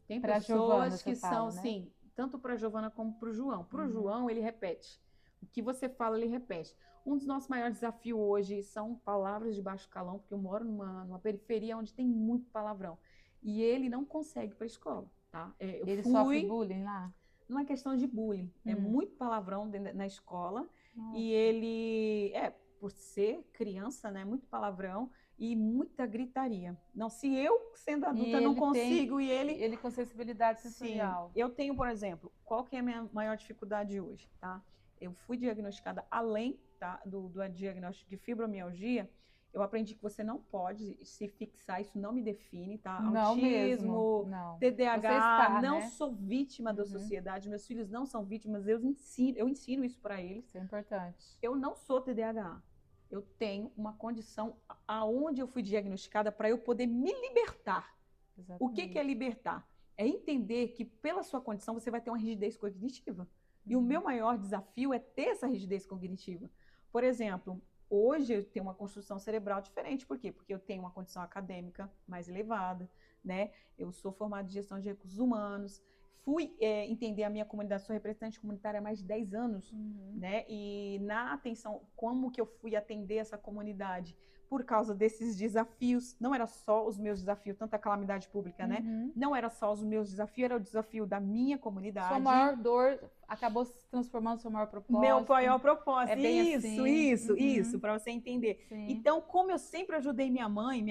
Tem Pra pessoas Giovana, que você fala, são, né? sim, tanto para a Giovana como para o João. Para o João, ele repete. O que você fala, ele repete. Um dos nossos maiores desafios hoje são palavras de baixo calão, porque eu moro numa periferia onde tem muito palavrão. E ele não consegue ir para a escola, tá? Ele sofre bullying lá? Não é questão de bullying, é muito palavrão na escola. Nossa. E ele, por ser criança, né, muito palavrão e muita gritaria. Não, se eu, sendo adulta, não consigo e ele... Ele com sensibilidade sensorial. Sim, eu tenho, por exemplo, qual que é a minha maior dificuldade hoje, tá? Eu fui diagnosticada, além, tá, do diagnóstico de fibromialgia, eu aprendi que você não pode se fixar, isso não me define, tá? Não Autismo, mesmo. Não. TDAH, não né? sou vítima da sociedade, meus filhos não são vítimas, eu ensino isso para eles. Isso é importante. Eu não sou TDAH. Eu tenho uma condição aonde eu fui diagnosticada para eu poder me libertar. Exatamente. O que é libertar? É entender que pela sua condição você vai ter uma rigidez cognitiva. E o meu maior desafio é ter essa rigidez cognitiva. Por exemplo, hoje eu tenho uma construção cerebral diferente. Por quê? Porque eu tenho uma condição acadêmica mais elevada, né? Eu sou formada em gestão de recursos humanos. Fui entender a minha comunidade, sou representante comunitária há mais de 10 anos, né? E na atenção, como que eu fui atender essa comunidade? Por causa desses desafios, não era só os meus desafios, tanta calamidade pública, né? Não era só os meus desafios, era o desafio da minha comunidade. Sua maior dor acabou se transformando no seu maior propósito. Meu maior propósito. É bem isso, para você entender. Sim. Então, como eu sempre ajudei minha mãe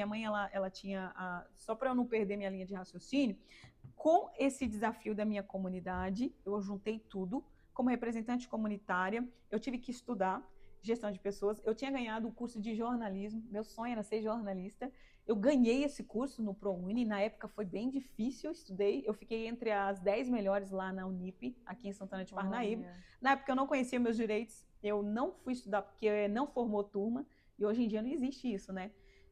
ela tinha, só para eu não perder minha linha de raciocínio, com esse desafio da minha comunidade, eu juntei tudo. Como representante comunitária, eu tive que estudar gestão de pessoas. Eu tinha ganhado o curso de jornalismo, meu sonho era ser jornalista. Eu ganhei esse curso no ProUni, na época foi bem difícil, eu estudei. Eu fiquei entre as 10 melhores lá na Unip, aqui em Santana de Parnaíba. Na época eu não conhecia meus direitos, eu não fui estudar porque não formou turma, e hoje em dia não existe isso, né?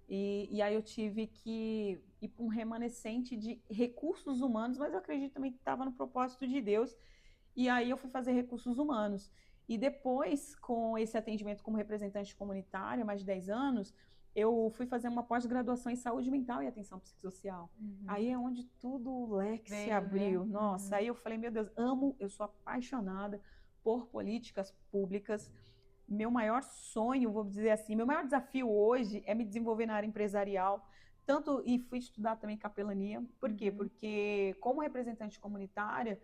E aí eu tive que ir para um remanescente de recursos humanos, mas eu acredito também que estava no propósito de Deus. E aí eu fui fazer recursos humanos. E depois, com esse atendimento como representante comunitária, mais de 10 anos, eu fui fazer uma pós-graduação em saúde mental e atenção psicossocial. Aí é onde tudo o leque se abriu. Né? Nossa, aí eu falei, meu Deus, eu sou apaixonada por políticas públicas. Meu maior sonho, vou dizer assim, meu maior desafio hoje é me desenvolver na área empresarial, e fui estudar também capelania. Por quê? Porque como representante comunitária,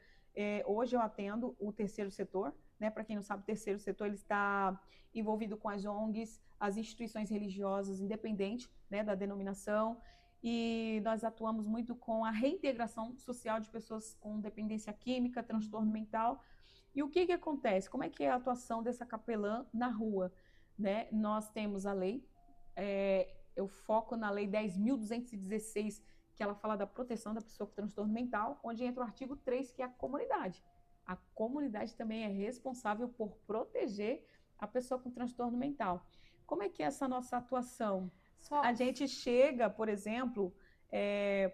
hoje eu atendo o terceiro setor, né? Para quem não sabe, o terceiro setor ele está envolvido com as ONGs, as instituições religiosas independentes, né, da denominação, e nós atuamos muito com a reintegração social de pessoas com dependência química, transtorno mental. E o que acontece? Como é que é a atuação dessa capelã na rua? Né? Nós temos a lei, eu foco na lei 10.216, que ela fala da proteção da pessoa com transtorno mental, onde entra o artigo 3, que é a comunidade. A comunidade também é responsável por proteger a pessoa com transtorno mental. Como é que é essa nossa atuação? A gente chega, por exemplo,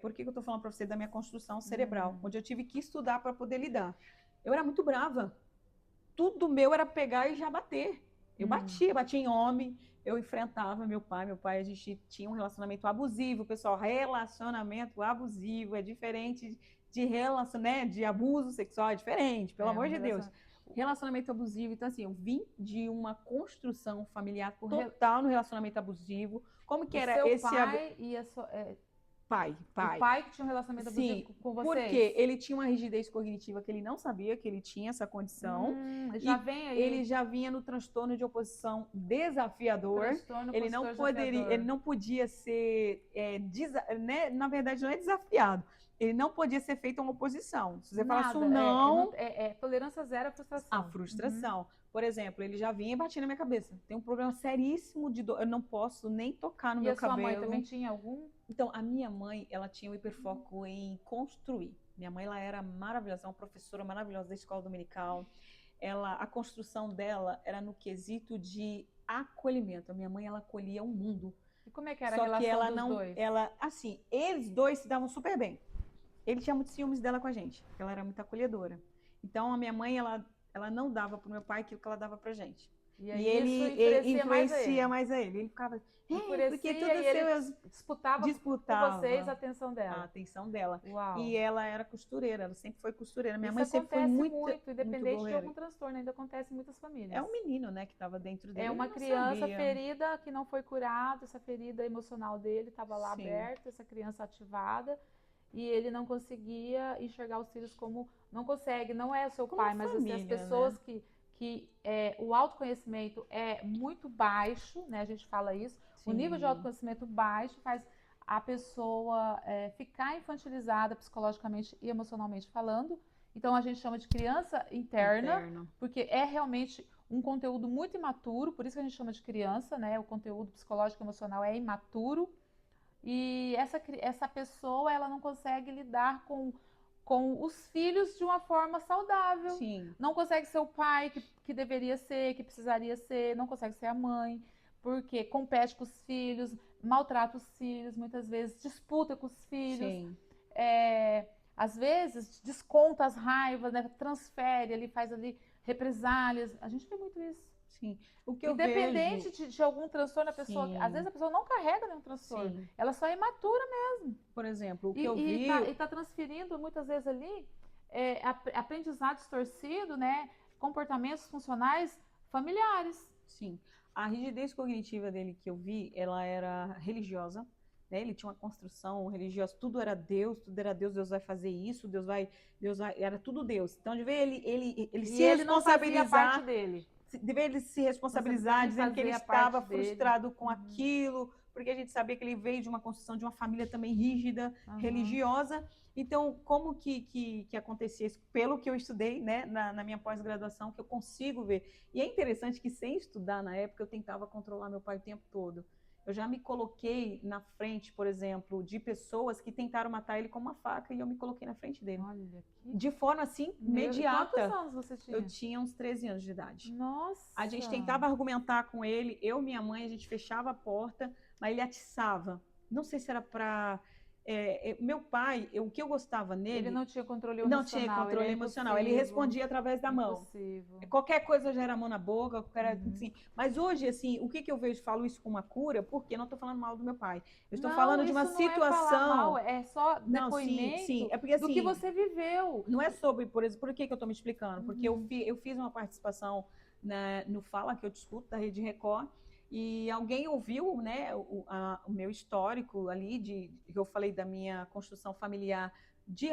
por que eu estou falando para você da minha construção cerebral, onde eu tive que estudar para poder lidar. Eu era muito brava. Tudo meu era pegar e já bater. Eu batia em homem, eu enfrentava meu pai. Meu pai, a gente tinha um relacionamento abusivo, pessoal. Relacionamento abusivo é diferente de abuso sexual, é diferente, pelo amor de Deus. Relacionamento abusivo, então assim, eu vim de uma construção familiar total no relacionamento abusivo. Como que era esse pai e a sua... Pai. O pai que tinha um relacionamento abusivo com vocês? Porque ele tinha uma rigidez cognitiva que ele não sabia que ele tinha essa condição. Ele já vinha no transtorno de oposição desafiador. Ele não podia ser, né? Na verdade, não é desafiado. Ele não podia ser feito uma oposição. Se você falasse um não... tolerância zero à frustração. A frustração. Por exemplo, ele já vinha e batia na minha cabeça. Tem um problema seríssimo de dor. Eu não posso nem tocar no meu cabelo. E a sua mãe também tinha algum? Então, a minha mãe, ela tinha um hiperfoco em construir. Minha mãe, ela era maravilhosa, uma professora maravilhosa da escola dominical. A construção dela era no quesito de acolhimento. A minha mãe, ela acolhia o mundo. E como é que era a Só que relação ela dos não, dois? assim, eles dois se davam super bem. Ele tinha muitos ciúmes dela com a gente, porque ela era muito acolhedora. Então, a minha mãe, ela não dava pro meu pai aquilo que ela dava pra gente. E E aí isso ele enfurecia mais a influencia ele. mais a ele. Ele ficava, porque Enfurecia tudo e ele seus disputava com vocês a disputava atenção a dela. atenção dela. Uau. E ela era costureira, ela sempre foi costureira. Minha Isso mãe sempre foi acontece muito, muito, muito independente de guerreira. algum transtorno, ainda acontece em muitas É famílias. um menino, né, que estava dentro É dele, ele uma não criança sabia. ferida que não foi curada, essa ferida emocional dele estava lá Sim, aberta, essa criança ativada, e ele não conseguia enxergar os filhos como. Não consegue, não é o seu como pai, mas assim, as família, pessoas né? que o autoconhecimento é muito baixo, né? A gente fala isso, o nível de Sim, autoconhecimento baixo faz a pessoa ficar infantilizada psicologicamente e emocionalmente falando. Então a gente chama de criança interna, interno. porque é realmente um conteúdo muito imaturo, por isso que a gente chama de criança, né? O conteúdo psicológico e emocional é imaturo. E essa pessoa, ela não consegue lidar com os filhos de uma forma saudável. Sim, Não consegue ser o pai que deveria ser, que precisaria ser, não consegue ser a mãe, porque compete com os filhos, maltrata os filhos, muitas vezes disputa com os filhos, sim. é, às vezes desconta as raivas, né? Transfere ali, faz ali represálias. A gente vê muito isso. Sim. O que eu Independente vejo, de algum transtorno, às vezes sim, a pessoa não carrega nenhum transtorno, sim. ela só é imatura Por exemplo, o que eu e vi, está transferindo muitas vezes ali aprendizado distorcido, né? Comportamentos funcionais familiares. sim, a rigidez cognitiva dele que eu vi, ela era religiosa, né? Ele tinha uma construção religiosa, tudo era Deus, Deus vai fazer isso, Deus vai, era tudo Deus. Então, de ver ele E se ele não fazia a parte responsabilizar, dele. de ver ele se Não sabia responsabilizar, nem dizendo que ele fazer a estava parte dele. frustrado com Uhum, aquilo, porque a gente sabia que ele veio de uma construção de uma família também rígida, uhum. religiosa. Então, como que acontecia isso? Pelo que eu estudei, né, na minha pós-graduação, que eu consigo ver. E é interessante que, sem estudar na época, eu tentava controlar meu pai o tempo todo. Eu já me coloquei na frente, por exemplo, de pessoas que tentaram matar ele com uma faca e eu me coloquei na frente dele. Olha aqui. De forma assim, E quantos imediata. anos você Eu tinha? tinha uns 13 anos de idade. A gente Nossa! tentava argumentar com ele, eu e minha mãe, a gente fechava a porta, mas ele atiçava. Não sei se era para. Meu pai, o que eu gostava Ele nele, não tinha controle não tinha emocional, ele controle era emocional. Ele impulsivo. respondia através da mão. Impulsivo. Qualquer coisa já era mão na boca, Uhum. assim. Mas hoje, assim, o que eu vejo, falo isso com uma cura, porque não estou falando mal do meu pai. Eu estou Não, falando de uma isso não é falar mal, situação. é só Não, sim, sim. depoimento É porque, do que assim, você viveu. não é sobre, por exemplo, por que eu estou me explicando? Porque Uhum. eu fiz uma participação no Fala, que eu discuto, da Rede Record, e alguém ouviu, né, o meu histórico ali, que eu falei da minha construção familiar de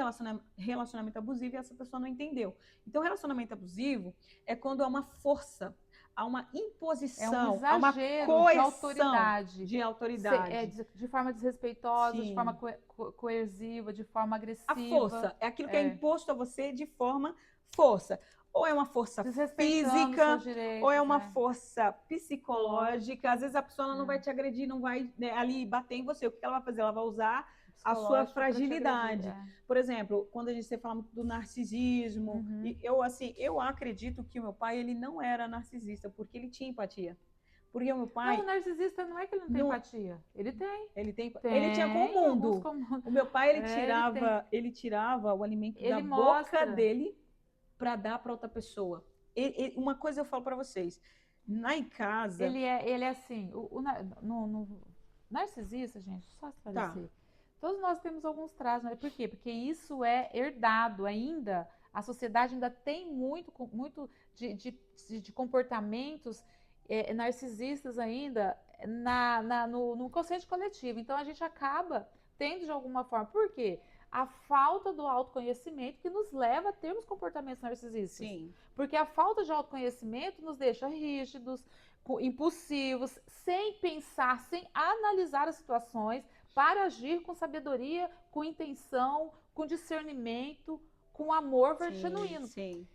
relacionamento abusivo, e essa pessoa não entendeu. Então, relacionamento abusivo é quando há uma força, há uma É um imposição, há uma exagero de coerção autoridade, de autoridade. de forma desrespeitosa, de forma Sim, coerciva, de forma a agressiva, força é aquilo que é é, imposto a você de forma força. Ou é uma força desrespeitando seus física, ou é direitos, uma é, força psicológico, psicológica. Às vezes a pessoa ela não vai é, te agredir, não vai, né, ali bater em você. O que ela vai fazer? Ela vai usar a sua psicológico para te agredir, fragilidade. é. Por exemplo, quando a gente você fala muito do narcisismo, Uhum. e eu acredito que o meu pai ele não era narcisista, porque ele tinha empatia. Porque o meu Não, o pai narcisista não é que ele não tem não, empatia. Ele tem. ele tinha com o Tem alguns mundo. comuns. O meu pai É, ele tem. ele tirava o alimento da Ele boca mostra. dele para dar para outra pessoa. Uma coisa eu falo para vocês, lá em casa, Ele é assim. No narcisista, gente, só tá, esclarecer. Todos nós temos alguns traços, né? Por quê? Porque isso é herdado ainda. A sociedade ainda tem muito de comportamentos narcisistas ainda no consciente coletivo. Então a gente acaba tendo de alguma forma. Por quê? A falta do autoconhecimento que nos leva a termos comportamentos narcisistas. sim, Porque a falta de autoconhecimento nos deixa rígidos, impulsivos, sem pensar, sem analisar as situações, para agir com sabedoria, com intenção, com discernimento, com amor sim, genuíno. sim.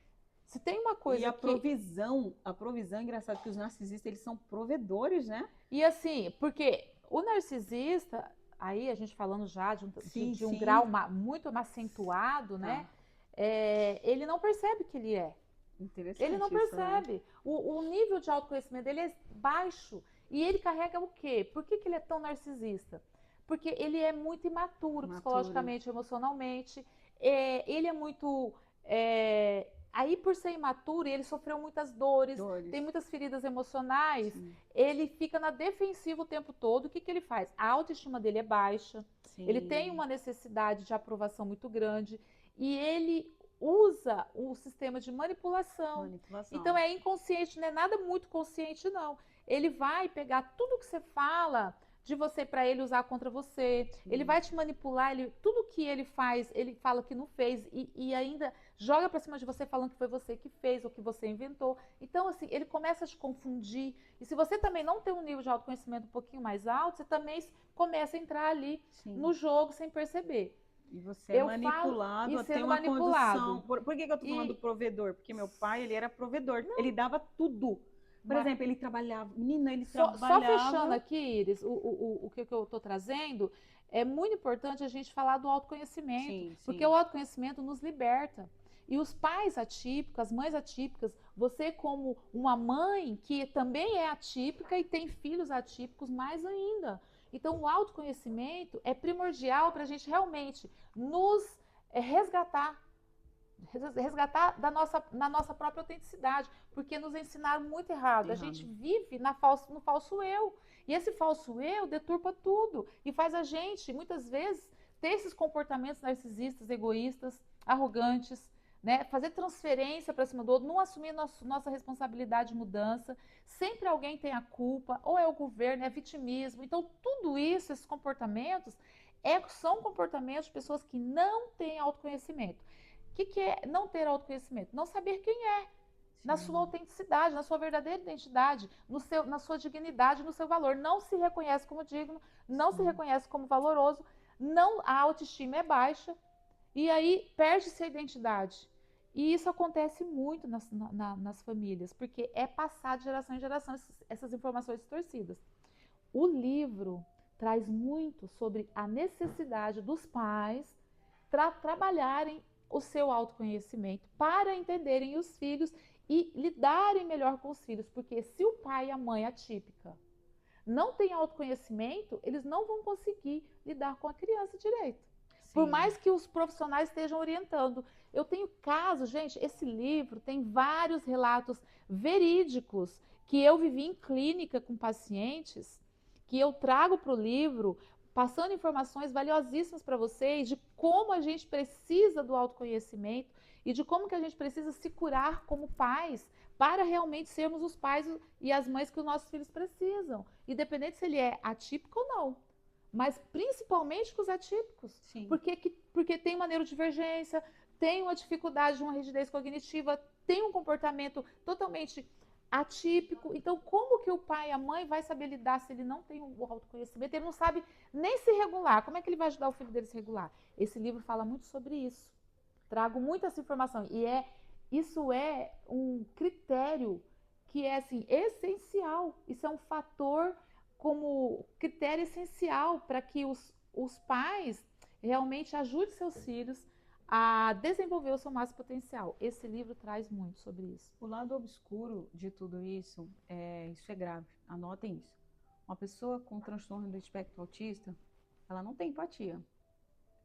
Se tem uma E coisa que. a provisão, é engraçado que os narcisistas, eles são provedores, né? E assim, porque o narcisista, aí a gente falando já Sim, de um sim, grau muito acentuado, né? tá. Ele não percebe que ele é. Ele não Interessante isso, né? percebe. O nível de autoconhecimento dele é baixo. E ele carrega o quê? Por que que ele é tão narcisista? Porque ele é muito imaturo, psicologicamente, emocionalmente. Ele é muito. Aí, por ser imaturo, ele sofreu muitas dores, tem muitas feridas emocionais. Sim. Ele fica na defensiva o tempo todo. O que que ele faz? A autoestima dele é baixa. Sim. Ele tem uma necessidade de aprovação muito grande. E ele usa o sistema de manipulação. Então é inconsciente, não é nada muito consciente, não. Ele vai pegar tudo que você fala de você para ele usar contra você. Sim. Ele vai te manipular, tudo que ele faz, ele fala que não fez e ainda joga para cima de você falando que foi você que fez ou que você inventou. Então, assim, ele começa a te confundir. E se você também não tem um nível de autoconhecimento um pouquinho mais alto, você também começa a entrar ali no jogo sem perceber. E você é manipulado a ter uma condição. Por que eu tô falando do provedor? Porque meu pai, ele era provedor. Não. Ele dava tudo. Por exemplo, ele trabalhava. Menina, ele trabalhava. Só fechando aqui, Iris, o que eu estou trazendo, é muito importante a gente falar do autoconhecimento. Sim. Porque o autoconhecimento nos liberta. E os pais atípicos, as mães atípicas, você como uma mãe que também é atípica e tem filhos atípicos, mais ainda. Então, o autoconhecimento é primordial para a gente realmente nos resgatar na nossa própria autenticidade, porque nos ensinaram muito errado. A gente vive no falso eu. E esse falso eu deturpa tudo e faz a gente, muitas vezes, ter esses comportamentos narcisistas, egoístas, arrogantes, né? Fazer transferência para cima do outro, não assumir nossa responsabilidade de mudança. Sempre alguém tem a culpa, ou é o governo, é vitimismo. Então, tudo isso, esses comportamentos, são comportamentos de pessoas que não têm autoconhecimento. O que é não ter autoconhecimento? Não saber quem é, na sua autenticidade, na sua verdadeira identidade, na sua dignidade, no seu valor. Não se reconhece como digno, não se reconhece como valoroso, a autoestima é baixa, e aí perde-se a identidade. E isso acontece muito nas famílias, porque é passado de geração em geração essas informações distorcidas. O livro traz muito sobre a necessidade dos pais trabalharem o seu autoconhecimento para entenderem os filhos e lidarem melhor com os filhos, porque se o pai e a mãe atípica não têm autoconhecimento, eles não vão conseguir lidar com a criança direito. Sim. Por mais que os profissionais estejam orientando. Eu tenho casos, gente, esse livro tem vários relatos verídicos que eu vivi em clínica com pacientes, que eu trago para o livro, passando informações valiosíssimas para vocês de como a gente precisa do autoconhecimento e de como que a gente precisa se curar como pais para realmente sermos os pais e as mães que os nossos filhos precisam, independente se ele é atípico ou não, mas principalmente com os atípicos. Sim. Porque tem uma neurodivergência, tem uma dificuldade de uma rigidez cognitiva, tem um comportamento totalmente atípico. Então, como que o pai e a mãe vai saber lidar se ele não tem o autoconhecimento? Ele não sabe nem se regular. Como é que ele vai ajudar o filho dele a se regular? Esse livro fala muito sobre isso. Trago muita essa informação. E isso é um critério que é assim, essencial. Isso é um fator como critério essencial para que os pais realmente ajudem seus filhos a desenvolver o seu máximo potencial. Esse livro traz muito sobre isso. O lado obscuro de tudo isso é grave. Anotem isso. Uma pessoa com transtorno do espectro autista, ela não tem empatia.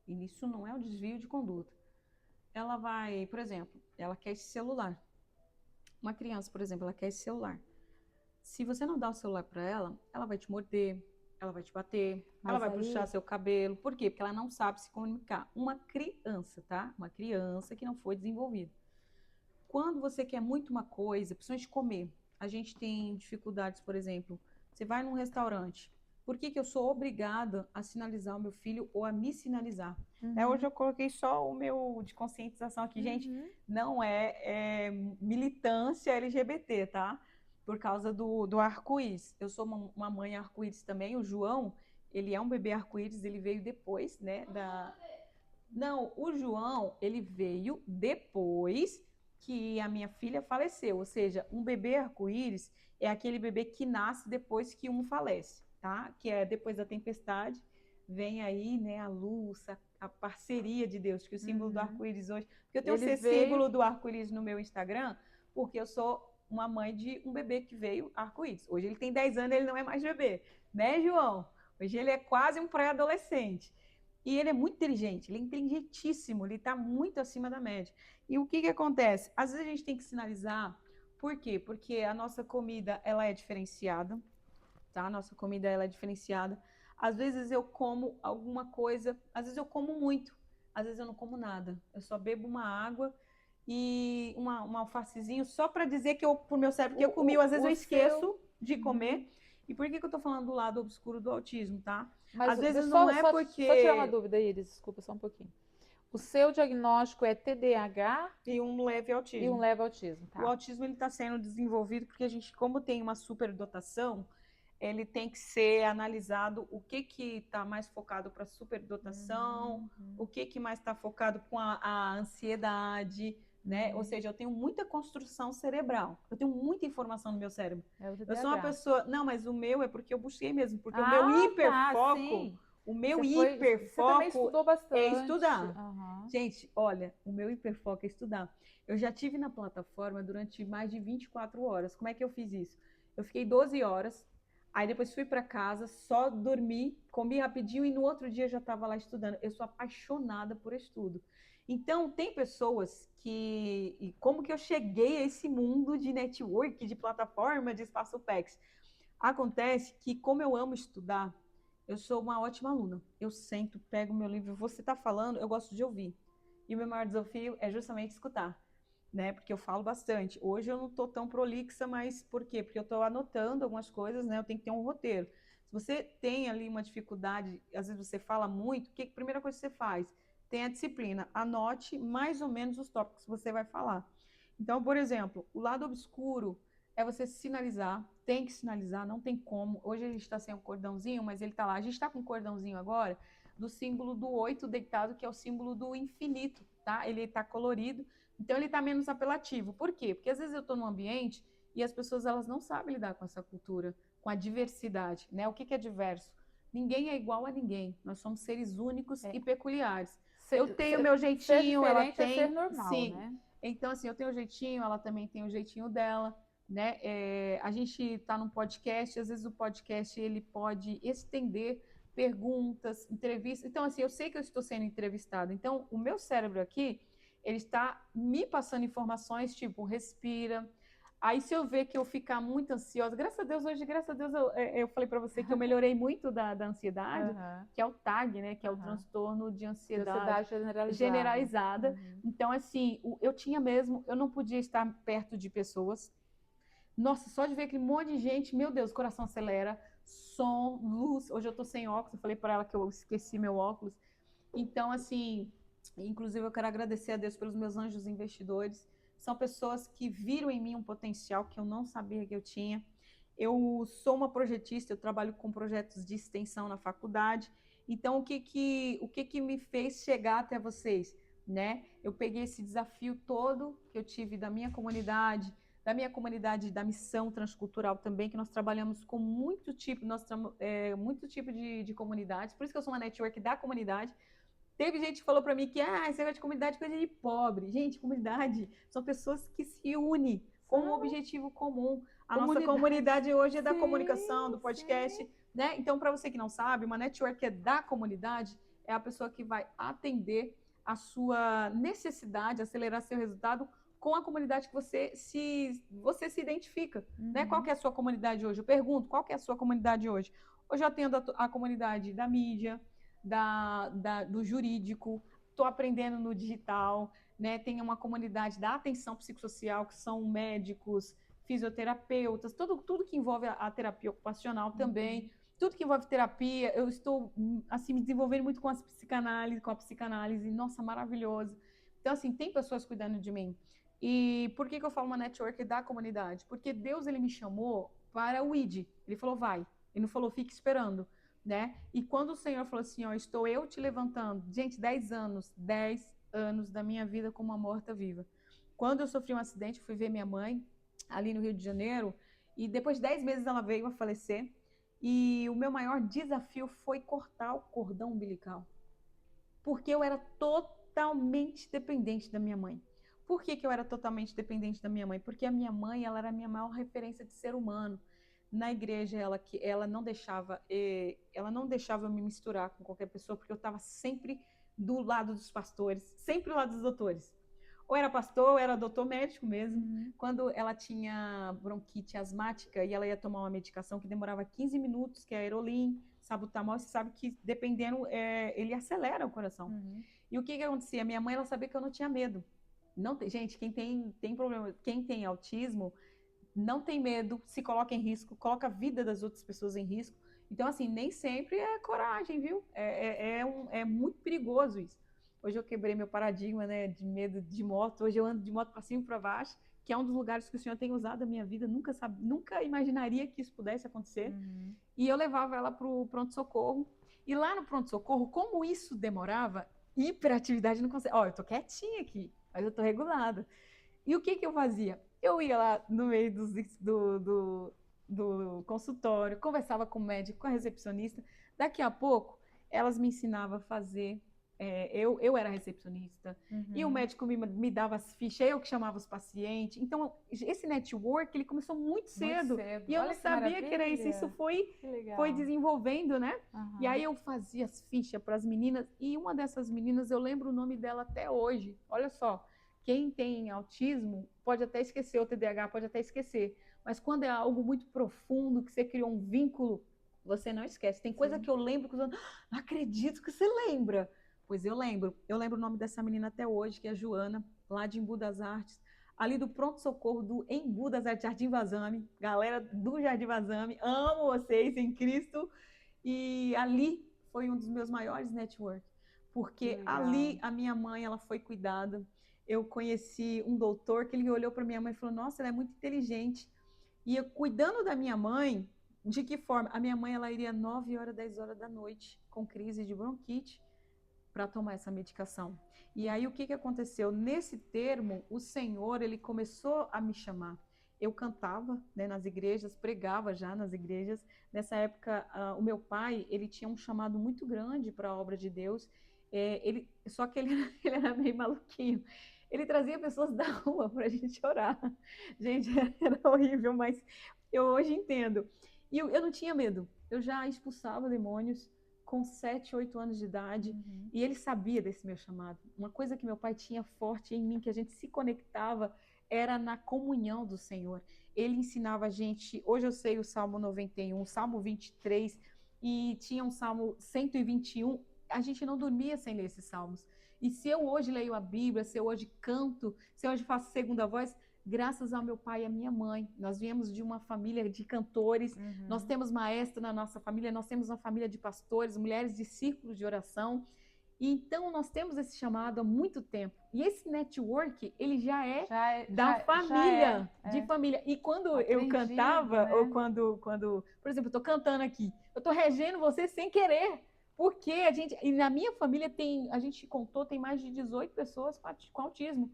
E isso não é um desvio de conduta. Ela vai, por exemplo, ela quer esse celular. Uma criança, por exemplo, ela quer esse celular. Se você não dá o celular para ela, ela vai te morder, ela vai te bater, ela vai puxar seu cabelo. Por quê? Porque ela não sabe se comunicar. Uma criança, tá? Uma criança que não foi desenvolvida. Quando você quer muito uma coisa, principalmente comer, a gente tem dificuldades, por exemplo, você vai num restaurante. Por que eu sou obrigada a sinalizar o meu filho ou a me sinalizar? Hoje eu coloquei só o meu de conscientização aqui, gente. Não é militância LGBT, tá? Por causa do arco-íris. Eu sou uma mãe arco-íris também. O João, ele é um bebê arco-íris, ele veio depois, né? Não, o João, ele veio depois que a minha filha faleceu. Ou seja, um bebê arco-íris é aquele bebê que nasce depois que um falece, tá? Que é depois da tempestade, vem aí, né, a luz, a parceria de Deus, que o símbolo do arco-íris hoje... Porque eu tenho esse símbolo do arco-íris no meu Instagram, porque eu sou uma mãe de um bebê que veio arco-íris. Hoje ele tem 10 anos, ele não é mais bebê, né, João? Hoje ele é quase um pré-adolescente. E ele é muito inteligente, ele é inteligentíssimo, ele está muito acima da média. E o que acontece? Às vezes a gente tem que sinalizar, por quê? Porque a nossa comida, ela é diferenciada, tá? A nossa comida, ela é diferenciada. Às vezes eu como alguma coisa, às vezes eu como muito, às vezes eu não como nada. Eu só bebo uma água e um alfacezinho só para dizer que eu, pro meu cérebro, que eu comi, às vezes eu esqueço de comer. E por que eu tô falando do lado obscuro do autismo, tá? Mas Às vezes só, não é porque... Só tirar uma dúvida, Iris, desculpa só um pouquinho. O seu diagnóstico é TDAH e um leve autismo. E um leve autismo, tá? O autismo ele está sendo desenvolvido porque a gente, como tem uma superdotação, ele tem que ser analisado o que está mais focado para superdotação, o que mais está focado com a ansiedade, né? Ou seja, eu tenho muita construção cerebral, eu tenho muita informação no meu cérebro. Eu sou uma pessoa... Não, mas o meu é porque eu busquei mesmo, porque o meu hiperfoco... O meu hiperfoco é estudar. Gente, olha, o meu hiperfoco é estudar. Eu já tive na plataforma durante mais de 24 horas. Como é que eu fiz isso? Eu fiquei 12 horas, aí depois fui para casa, só dormi, comi rapidinho e no outro dia já estava lá estudando. Eu sou apaixonada por estudo. Então, tem pessoas que... E como que eu cheguei a esse mundo de network, de plataforma, de espaço PEX? Acontece que, como eu amo estudar, eu sou uma ótima aluna. Eu sento, pego meu livro, você está falando, eu gosto de ouvir. E o meu maior desafio é justamente escutar, né? Porque eu falo bastante. Hoje eu não estou tão prolixa, mas por quê? Porque eu estou anotando algumas coisas, né? Eu tenho que ter um roteiro. Se você tem ali uma dificuldade, às vezes você fala muito, a primeira coisa que você faz? Tem a disciplina. Anote mais ou menos os tópicos que você vai falar. Então, por exemplo, o lado obscuro é você sinalizar, tem que sinalizar, não tem como. Hoje a gente está sem o cordãozinho, mas ele está lá. A gente está com o cordãozinho agora do símbolo do 8 deitado, que é o símbolo do infinito, tá? Ele está colorido, então ele está menos apelativo. Por quê? Porque às vezes eu estou num ambiente e as pessoas elas não sabem lidar com essa cultura, com a diversidade, né? O que é diverso? Ninguém é igual a ninguém. Nós somos seres únicos e peculiares. Eu tenho meu jeitinho, ela tem... ser normal, sim. Né? Então, assim, eu tenho o jeitinho, ela também tem o jeitinho dela, né? A gente está num podcast, às vezes o podcast ele pode estender perguntas, entrevistas. Então, assim, eu sei que eu estou sendo entrevistada. Então, o meu cérebro aqui, ele está me passando informações, tipo, respira. Aí, se eu ver que eu ficar muito ansiosa, graças a Deus, hoje, graças a Deus, eu falei para você que eu melhorei muito da ansiedade, que é o TAG, né? Que é o transtorno de ansiedade generalizada. Então, assim, eu tinha mesmo, eu não podia estar perto de pessoas. Nossa, só de ver aquele monte de gente, meu Deus, o coração acelera, som, luz. Hoje eu tô sem óculos, eu falei para ela que eu esqueci meu óculos. Então, assim, inclusive eu quero agradecer a Deus pelos meus anjos investidores. São pessoas que viram em mim um potencial que eu não sabia que eu tinha. Eu sou uma projetista, eu trabalho com projetos de extensão na faculdade. Então, o que me fez chegar até vocês, né? Eu peguei esse desafio todo que eu tive da minha comunidade da missão transcultural também, que nós trabalhamos com muito tipo de comunidades, por isso que eu sou uma network da comunidade. Teve gente que falou para mim que esse negócio de comunidade é coisa de pobre. Gente, comunidade são pessoas que se unem com um objetivo comum. A nossa comunidade hoje é da comunicação, do podcast, né? Então, para você que não sabe, uma network da comunidade é a pessoa que vai atender a sua necessidade, acelerar seu resultado com a comunidade que você se identifica, né? Qual que é a sua comunidade hoje? Eu pergunto, qual que é a sua comunidade hoje? Hoje eu atendo a comunidade da mídia, do jurídico, estou aprendendo no digital, né? Tem uma comunidade da atenção psicossocial, que são médicos, fisioterapeutas, tudo que envolve a terapia ocupacional também, tudo que envolve terapia. Eu estou, assim, me desenvolvendo muito com a psicanálise, nossa, maravilhoso. Então, assim, tem pessoas cuidando de mim. E por que eu falo uma network da comunidade? Porque Deus, ele me chamou para o ID. Ele falou, vai. Ele não falou, fique esperando, né? E quando o Senhor falou assim, estou eu te levantando. Gente, 10 anos da minha vida como uma morta-viva. Quando eu sofri um acidente, eu fui ver minha mãe ali no Rio de Janeiro, e depois de 10 meses ela veio a falecer, e o meu maior desafio foi cortar o cordão umbilical. Porque eu era totalmente dependente da minha mãe. Por que que eu era totalmente dependente da minha mãe? Porque a minha mãe, ela era a minha maior referência de ser humano. Na igreja, ela não deixava eu me misturar com qualquer pessoa, porque eu estava sempre do lado dos pastores, sempre do lado dos doutores. Ou era pastor, ou era doutor médico mesmo. Quando ela tinha bronquite asmática e ela ia tomar uma medicação que demorava 15 minutos, que é Aerolim, salbutamol, você sabe que dependendo, ele acelera o coração. E o que que acontecia? Minha mãe, ela sabia que eu não tinha medo. Não, gente, quem tem problema, quem tem autismo, não tem medo, se coloca em risco, coloca a vida das outras pessoas em risco. Então, assim, nem sempre é coragem, viu? É muito perigoso isso. Hoje eu quebrei meu paradigma, né, de medo de moto. Hoje eu ando de moto para cima e para baixo, que é um dos lugares que o Senhor tem usado a minha vida. Nunca imaginaria que isso pudesse acontecer. E eu levava ela para o pronto-socorro. E lá no pronto-socorro, como isso demorava, hiperatividade não consegue. Ó, eu tô quietinha aqui, mas eu tô regulada. E o que que eu fazia? Eu ia lá no meio do consultório, conversava com o médico, com a recepcionista. Daqui a pouco, elas me ensinavam a fazer. Eu era recepcionista, e o médico me dava as fichas, eu que chamava os pacientes. Então, esse network, ele começou muito cedo. E eu Olha não que sabia que era isso. Isso foi desenvolvendo, né? E aí eu fazia as fichas para as meninas, e uma dessas meninas, eu lembro o nome dela até hoje. Olha só. Quem tem autismo pode até esquecer, o TDAH pode até esquecer, mas quando é algo muito profundo, que você criou um vínculo, você não esquece. Tem coisa que eu lembro, que eu não acredito que você lembra. Pois eu lembro o nome dessa menina até hoje, que é a Joana, lá de Embu das Artes, ali do pronto-socorro do Embu das Artes, Jardim Vazame, galera do Jardim Vazame, amo vocês em Cristo, e ali foi um dos meus maiores networks, porque ali a minha mãe, ela foi cuidada. Eu conheci um doutor que ele olhou para minha mãe e falou: nossa, ela é muito inteligente. E eu cuidando da minha mãe, de que forma? A minha mãe, ela iria 9 horas, 10 horas da noite, com crise de bronquite, para tomar essa medicação. E aí o que que aconteceu? Nesse termo, o Senhor, ele começou a me chamar. Eu cantava, né, nas igrejas, pregava já nas igrejas. Nessa época, o meu pai, ele tinha um chamado muito grande para a obra de Deus. Só que ele era meio maluquinho. Ele trazia pessoas da rua para a gente orar. Gente, era horrível, mas eu hoje entendo. E eu não tinha medo. Eu já expulsava demônios com 7, 8 anos de idade. E ele sabia desse meu chamado. Uma coisa que meu pai tinha forte em mim, que a gente se conectava, era na comunhão do Senhor. Ele ensinava a gente, hoje eu sei o Salmo 91, o Salmo 23, e tinha um Salmo 121, a gente não dormia sem ler esses salmos. E se eu hoje leio a Bíblia, se eu hoje canto, se eu hoje faço segunda voz, graças ao meu pai e à minha mãe. Nós viemos de uma família de cantores, nós temos maestro na nossa família, nós temos uma família de pastores, mulheres de círculos de oração. E então nós temos esse chamado há muito tempo. E esse network, ele já é da família, de família. E quando eu cantava, né? Ou quando, por exemplo, eu estou cantando aqui, eu estou regendo você sem querer. Porque e na minha família a gente contou, tem mais de 18 pessoas com autismo.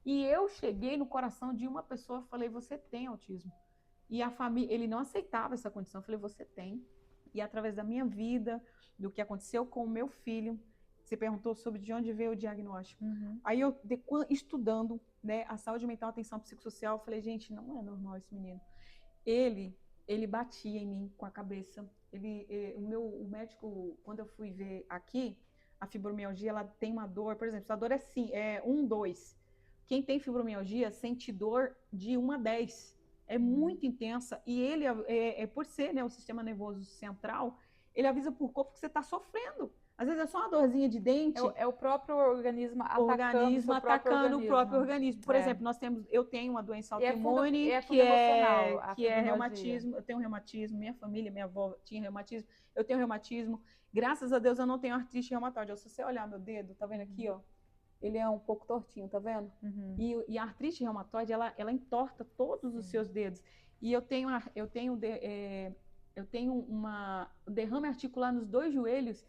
E eu cheguei no coração de uma pessoa e falei: você tem autismo. E a família, ele não aceitava essa condição. Eu falei: você tem. E através da minha vida, do que aconteceu com o meu filho, você perguntou sobre de onde veio o diagnóstico. Aí eu, estudando, né, a saúde mental, a atenção psicossocial, eu falei: gente, não é normal esse menino. Ele batia em mim com a cabeça. O médico, quando eu fui ver aqui, a fibromialgia, ela tem uma dor, por exemplo, a dor é 1, 2. Quem tem fibromialgia sente dor de 1 a 10. É muito intensa. E ele, por ser, né, o sistema nervoso central, ele avisa por corpo que você está sofrendo. Às vezes é só uma dorzinha de dente. É o próprio organismo atacando o próprio organismo. Por exemplo, eu tenho uma doença autoimune que é reumatismo. Eu tenho reumatismo, minha família, minha avó tinha reumatismo. Eu tenho reumatismo. Graças a Deus eu não tenho artrite reumatoide. Se você olhar meu dedo, tá vendo aqui, ó? Ele é um pouco tortinho, tá vendo? E a artrite reumatoide, ela entorta todos os seus dedos. E eu tenho um derrame articular nos 2 joelhos.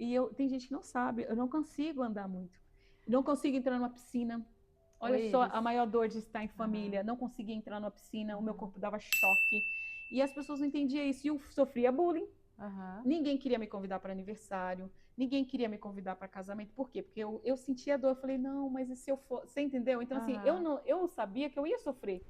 E tem gente que não sabe, eu não consigo andar muito. Não consigo entrar numa piscina. Olha só, a maior dor de estar em família. Não conseguia entrar numa piscina, o meu corpo dava choque. E as pessoas não entendiam isso. E eu sofria bullying. Aham. Ninguém queria me convidar para aniversário, ninguém queria me convidar para casamento. Por quê? Porque eu sentia dor. Eu falei, não, mas e se eu for? Você entendeu? Então, assim, Aham. eu sabia que eu ia sofrer.